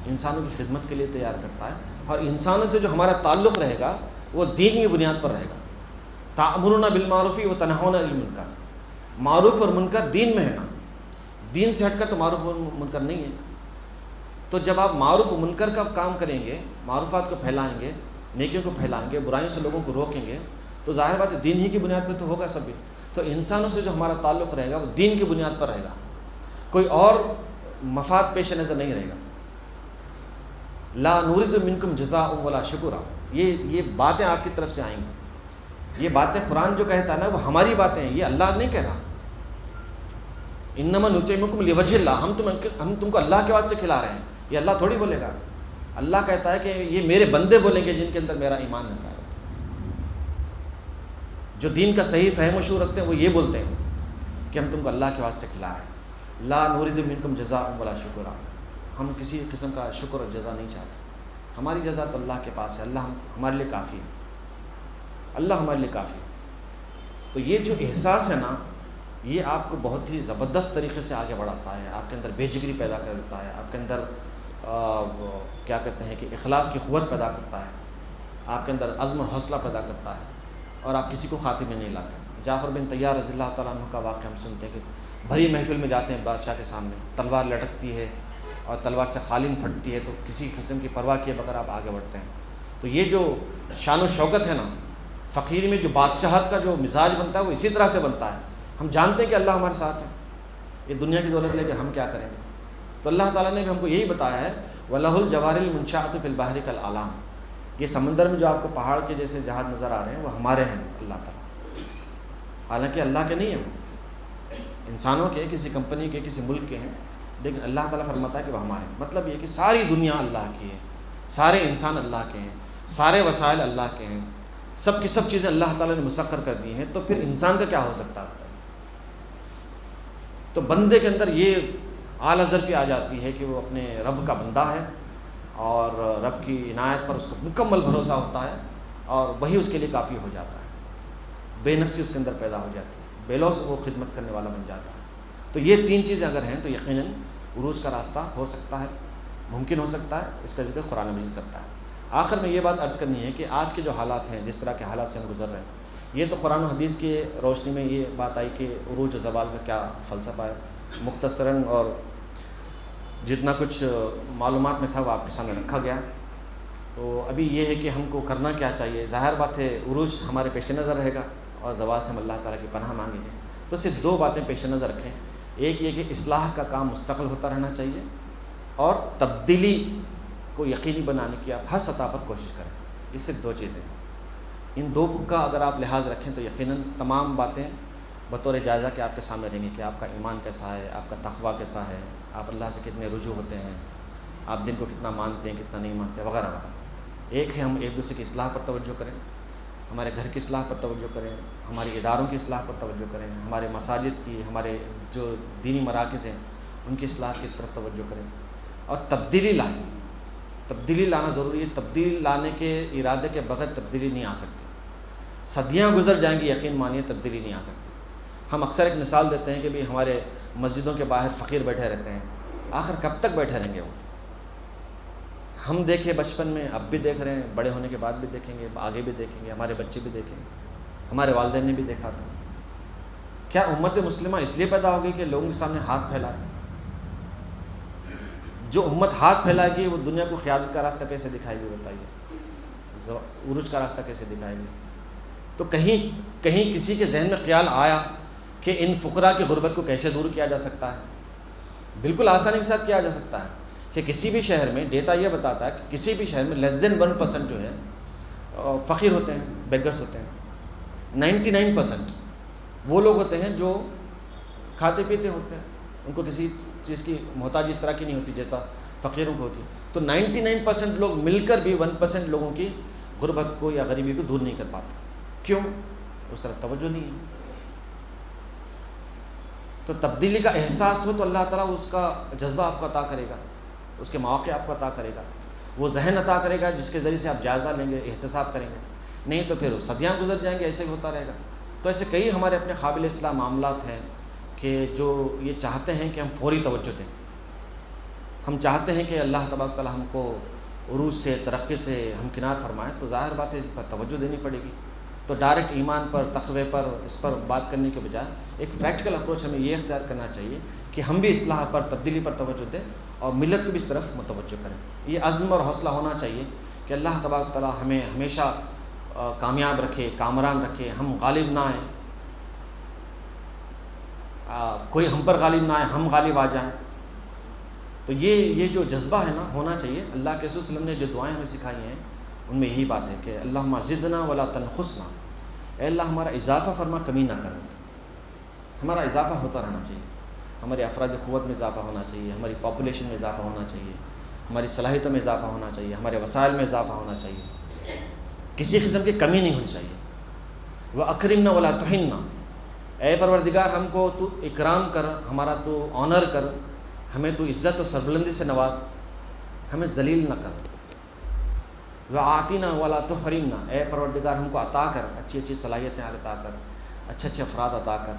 انسانوں کی خدمت کے لیے تیار کرتا ہے, اور انسانوں سے جو ہمارا تعلق رہے گا وہ دین کی بنیاد پر رہے گا. تأمرون بالمعروف وتنہون عن المنکر, معروف اور منکر دین میں ہے نا, دین سے ہٹ کر تو معروف اور منکر نہیں ہے. تو جب آپ معروف و منکر کا کام کریں گے, معروفات کو پھیلائیں گے, نیکیوں کو پھیلائیں گے, برائیوں سے لوگوں کو روکیں گے, تو ظاہر بات ہے دین ہی کی بنیاد پر تو ہوگا سب بھی. تو انسانوں سے جو ہمارا تعلق رہے گا وہ دین کی بنیاد پر رہے گا, کوئی اور مفاد پیش نظر نہیں رہے گا. لا نريد منکم جزاء ولا شکورا, یہ باتیں آپ کی طرف سے آئیں گی. یہ باتیں قرآن جو کہتا ہے نا وہ ہماری باتیں ہیں, یہ اللہ نہیں کہہ رہا. انما نطعمکم لوجہ اللہ, ہم تم کو اللہ کے واسطے کھلا رہے ہیں, یہ اللہ تھوڑی بولے گا. اللہ کہتا ہے کہ یہ میرے بندے بولیں گے جن کے اندر میرا ایمان ہے. جو دین کا صحیح فہم و شعور رکھتے ہیں وہ یہ بولتے ہیں کہ ہم تم کو اللہ کے واسطے کھلا رہے ہیں. لا نريد منکم جزاء ولا شکورا, ہم کسی قسم کا شکر اور جزا نہیں چاہتے. ہماری جزا تو اللہ کے پاس ہے, اللہ ہمارے لیے کافی ہے, اللہ ہمارے لیے کافی ہے. تو یہ جو احساس ہے نا یہ آپ کو بہت ہی زبردست طریقے سے آگے بڑھاتا ہے, آپ کے اندر بے جگری پیدا کر دیتا ہے, آپ کے اندر کیا کہتے ہیں کہ اخلاص کی قوت پیدا کرتا ہے, آپ کے اندر عزم اور حوصلہ پیدا کرتا ہے, اور آپ کسی کو خاطر میں نہیں لاتے. جعفر بن طیار رضی اللہ تعالیٰ عنہ کا واقعہ ہم سنتے ہیں کہ بھری محفل میں جاتے ہیں بادشاہ کے سامنے, تلوار لٹکتی ہے اور تلوار سے قالین پھٹتی ہے, تو کسی قسم کی پرواہ کیے بغیر آپ آگے بڑھتے ہیں. تو یہ جو شان و شوکت ہے نا, فقیر میں جو بادشاہت کا جو مزاج بنتا ہے وہ اسی طرح سے بنتا ہے. ہم جانتے ہیں کہ اللہ ہمارے ساتھ ہے, یہ دنیا کی دولت لے کر ہم کیا کریں گے. تو اللہ تعالیٰ نے بھی ہم کو یہی بتایا ہے وَلَهُ الْجَوَارِ الْمُنشَآتُ فِي الْبَحْرِ كَالْأَعْلَامِ, یہ سمندر میں جو آپ کو پہاڑ کے جیسے جہاز نظر آ رہے ہیں وہ ہمارے ہیں اللہ تعالیٰ, حالانکہ اللہ کے نہیں ہیں, وہ انسانوں کے, کسی کمپنی کے, کسی ملک کے ہیں, لیکن اللہ تعالیٰ فرماتا ہے کہ وہ ہمارے ہیں. مطلب یہ کہ ساری دنیا اللہ کی ہے, سارے انسان اللہ کے ہیں, سارے وسائل اللہ کے ہیں, سب کی سب چیزیں اللہ تعالیٰ نے مسخر کر دی ہیں. تو پھر انسان کا کیا ہو سکتا ہے. تو بندے کے اندر یہ اعلیٰ ظرفی آ جاتی ہے کہ وہ اپنے رب کا بندہ ہے, اور رب کی عنایت پر اس کو مکمل بھروسہ ہوتا ہے, اور وہی اس کے لیے کافی ہو جاتا ہے. بے نفسی اس کے اندر پیدا ہو جاتی ہے, بے لوث وہ خدمت کرنے والا بن جاتا ہے. تو یہ تین چیزیں اگر ہیں تو یقیناً عروج کا راستہ ہو سکتا ہے, ممکن ہو سکتا ہے. اس کا ذکر قرآن مجید کرتا ہے. آخر میں یہ بات عرض کرنی ہے کہ آج کے جو حالات ہیں, جس طرح کے حالات سے ہم گزر رہے ہیں, یہ تو قرآن و حدیث کی روشنی میں یہ بات آئی کہ عروج و زوال کا کیا فلسفہ ہے. مختصراً اور جتنا کچھ معلومات میں تھا وہ آپ کے سامنے رکھا گیا. تو ابھی یہ ہے کہ ہم کو کرنا کیا چاہیے. ظاہر بات ہے عروج ہمارے پیش نظر رہے گا, اور زوال سے ہم اللہ تعالیٰ کی پناہ مانگیں گے. تو صرف دو باتیں پیش نظر رکھیں. ایک یہ کہ اصلاح کا کام مستقل ہوتا رہنا چاہیے, اور تبدیلی کو یقینی بنانے کی آپ ہر سطح پر کوشش کریں. یہ صرف دو چیزیں ہیں. ان دو کا اگر آپ لحاظ رکھیں تو یقیناً تمام باتیں بطور جائزہ کہ آپ کے سامنے رہیں گی کہ آپ کا ایمان کیسا ہے, آپ کا تقویٰ کیسا ہے, آپ اللہ سے کتنے رجوع ہوتے ہیں, آپ دن کو کتنا مانتے ہیں, کتنا نہیں مانتے, وغیرہ وغیرہ. ایک ہے ہم ایک دوسرے کی اصلاح پر توجہ کریں, ہمارے گھر کی اصلاح پر توجہ کریں, ہمارے اداروں کی اصلاح پر توجہ کریں, ہمارے مساجد کی, ہمارے جو دینی مراکز ہیں ان کی اصلاح کی طرف توجہ کریں اور تبدیلی لائیں. تبدیلی لانا ضروری ہے. تبدیلی لانے کے ارادے کے بغیر تبدیلی نہیں آ سکتی. صدیاں گزر جائیں گی، یقین مانیے تبدیلی نہیں آ سکتی. ہم اکثر ایک مثال دیتے ہیں کہ بھی ہمارے مسجدوں کے باہر فقیر بیٹھے رہتے ہیں. آخر کب تک بیٹھے رہیں گے وہ؟ ہم دیکھے بچپن میں، اب بھی دیکھ رہے ہیں، بڑے ہونے کے بعد بھی دیکھیں گے، آگے بھی دیکھیں گے، ہمارے بچے بھی دیکھیں گے، ہمارے والدین نے بھی دیکھا تھا. کیا امت مسلمہ اس لیے پیدا ہوگی کہ لوگوں کے سامنے ہاتھ پھیلائے؟ جو امت ہاتھ پھیلائے گی وہ دنیا کو قیادت کا راستہ کیسے دکھائے گی؟ بتائیے، عروج کا راستہ کیسے دکھائے گی؟ تو کہیں کسی کے ذہن میں خیال آیا کہ ان فقراء کی غربت کو کیسے دور کیا جا سکتا ہے؟ بالکل آسانی کے ساتھ کیا جا سکتا ہے. کہ کسی بھی شہر میں، ڈیٹا یہ بتاتا ہے کہ کسی بھی شہر میں لیس دین 1% جو ہے فقیر ہوتے ہیں، بیگرس ہوتے ہیں. 99% وہ لوگ ہوتے ہیں جو کھاتے پیتے ہوتے ہیں، ان کو کسی چیز کی محتاجی اس طرح کی نہیں ہوتی جیسا فقیروں کو ہوتی ہے. تو 99% لوگ مل کر بھی 1% لوگوں کی غربت کو یا غریبی کو دور نہیں کر پاتے. کیوں؟ اس طرف توجہ نہیں ہے. تو تبدیلی کا احساس ہو تو اللہ تعالیٰ اس کا جذبہ آپ کو عطا کرے گا، اس کے مواقع آپ کو عطا کرے گا، وہ ذہن عطا کرے گا جس کے ذریعے سے آپ جائزہ لیں گے، احتساب کریں گے. نہیں تو پھر صدیاں گزر جائیں گے، ایسے ہی ہوتا رہے گا. تو ایسے کئی ہمارے اپنے قابل اصلاح معاملات ہیں کہ جو یہ چاہتے ہیں کہ ہم فوری توجہ دیں. ہم چاہتے ہیں کہ اللہ تبارک تعالیٰ ہم کو عروج سے، ترقی سے ہمکنار فرمائیں. تو ظاہر بات ہے اس پر توجہ دینی پڑے گی. تو ڈائریکٹ ایمان پر، تقوی پر، اس پر بات کرنے کے بجائے ایک پریکٹیکل اپروچ ہمیں یہ اختیار کرنا چاہیے کہ ہم بھی اصلاح پر، تبدیلی پر توجہ دیں اور ملت کو بھی اس طرف متوجہ کریں. یہ عزم اور حوصلہ ہونا چاہیے کہ اللہ تبارک تعالیٰ ہمیں ہمیشہ کامیاب رکھے، کامران رکھے، ہم غالب نہ آئیں، کوئی ہم پر غالب نہ آئے، ہم غالب آ جائیں. تو یہ جو جذبہ ہے نا، ہونا چاہیے. اللہ کے رسول صلی اللہ علیہ وسلم نے جو دعائیں ہمیں سکھائی ہیں ان میں یہی بات ہے کہ اللہم زدنا ولا تنقصنا، اے اللہ ہمارا اضافہ فرما، کمی نہ کر. ہمارا اضافہ ہوتا رہنا چاہیے. ہمارے افراد قوت میں اضافہ ہونا چاہیے، ہماری پاپولیشن میں اضافہ ہونا چاہیے، ہماری صلاحیتوں میں اضافہ ہونا چاہیے، ہمارے وسائل میں اضافہ ہونا چاہیے. کسی قسم کی کمی نہیں ہونی چاہیے. وَأَكْرِمْنَا وَلَا تُهِنْنَا، اے پروردگار ہم کو تو اکرام کر، ہمارا تو آنر کر، ہمیں تو عزت و سربلندی سے نواز، ہمیں ذلیل نہ کر. وَآتِنَا وَلَا تُحْرِمْنَا، اے پروردگار ہم کو عطا کر، اچھی اچھی صلاحیتیں عطا کر، اچھے اچھے افراد عطا کر.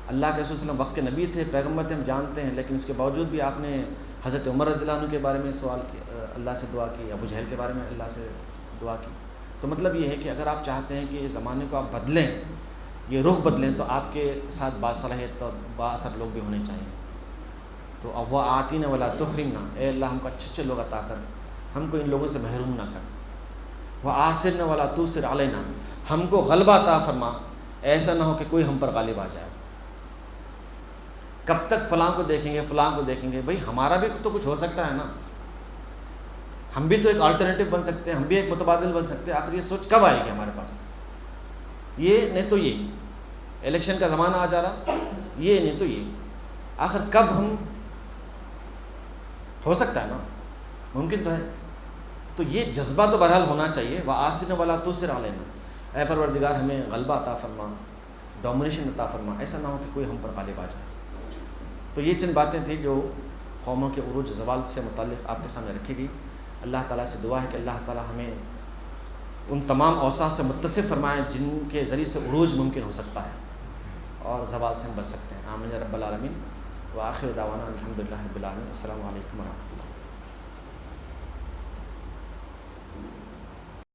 اللہ کے رسول صلی اللہ علیہ وسلم وقت کے نبی تھے، پیغمبر تھے، ہم جانتے ہیں، لیکن اس کے باوجود بھی آپ نے حضرت عمر رضی اللہ عنہ کے بارے میں سوال کیا، اللہ سے دعا کی، ابو جہل کے بارے میں اللہ سے دعا کی. تو مطلب یہ ہے کہ اگر آپ چاہتے ہیں کہ زمانے کو آپ بدلیں، یہ رخ بدلیں، تو آپ کے ساتھ باصلاحیت اور بااثر لوگ بھی ہونے چاہیے. تو اب وہ آتینا ولا تحرمنا، اے اللہ ہم کو اچھے اچھے لوگ عطا کر، ہم کو ان لوگوں سے محروم نہ کر. وہ آسرنا ولا توسر علینا، ہم کو غلبہ عطا فرما، ایسا نہ ہو کہ کوئی ہم پر غالب آ جائے. کب تک فلاں کو دیکھیں گے، فلاں کو دیکھیں گے؟ بھئی ہمارا بھی تو کچھ ہو سکتا ہے نا، ہم بھی تو ایک آلٹرنیٹو بن سکتے ہیں، ہم بھی ایک متبادل بن سکتے ہیں. آخر یہ سوچ کب آئے گی ہمارے پاس؟ یہ نہیں تو یہ الیکشن کا زمانہ آ جا رہا، یہ نہیں تو یہ، آخر کب ہم، ہو سکتا ہے نا، ممکن تو ہے. تو یہ جذبہ تو بہرحال ہونا چاہیے. وَآسِنَا وَلَا تُسِرْ عَلَيْنَا، اے پروردگار ہمیں غلبہ عطا فرما، ڈومینیشن عطا فرما، ایسا نہ ہو کہ کوئی ہم پر غالب آ جائے. تو یہ چند باتیں تھیں جو قوموں کے عروج زوال سے متعلق آپ کے سامنے رکھی گئی. اللہ تعالیٰ سے دعا ہے کہ اللہ تعالیٰ ہمیں ان تمام اوصاف سے متصف فرمائے جن کے ذریعے سے عروج ممکن ہو سکتا ہے اور زوال سے ہم بچ سکتے ہیں. آمین یا رب العالمین. وآخر دعوانا الحمدللہ رب العالمین. السلام علیکم ورحمۃ اللہ.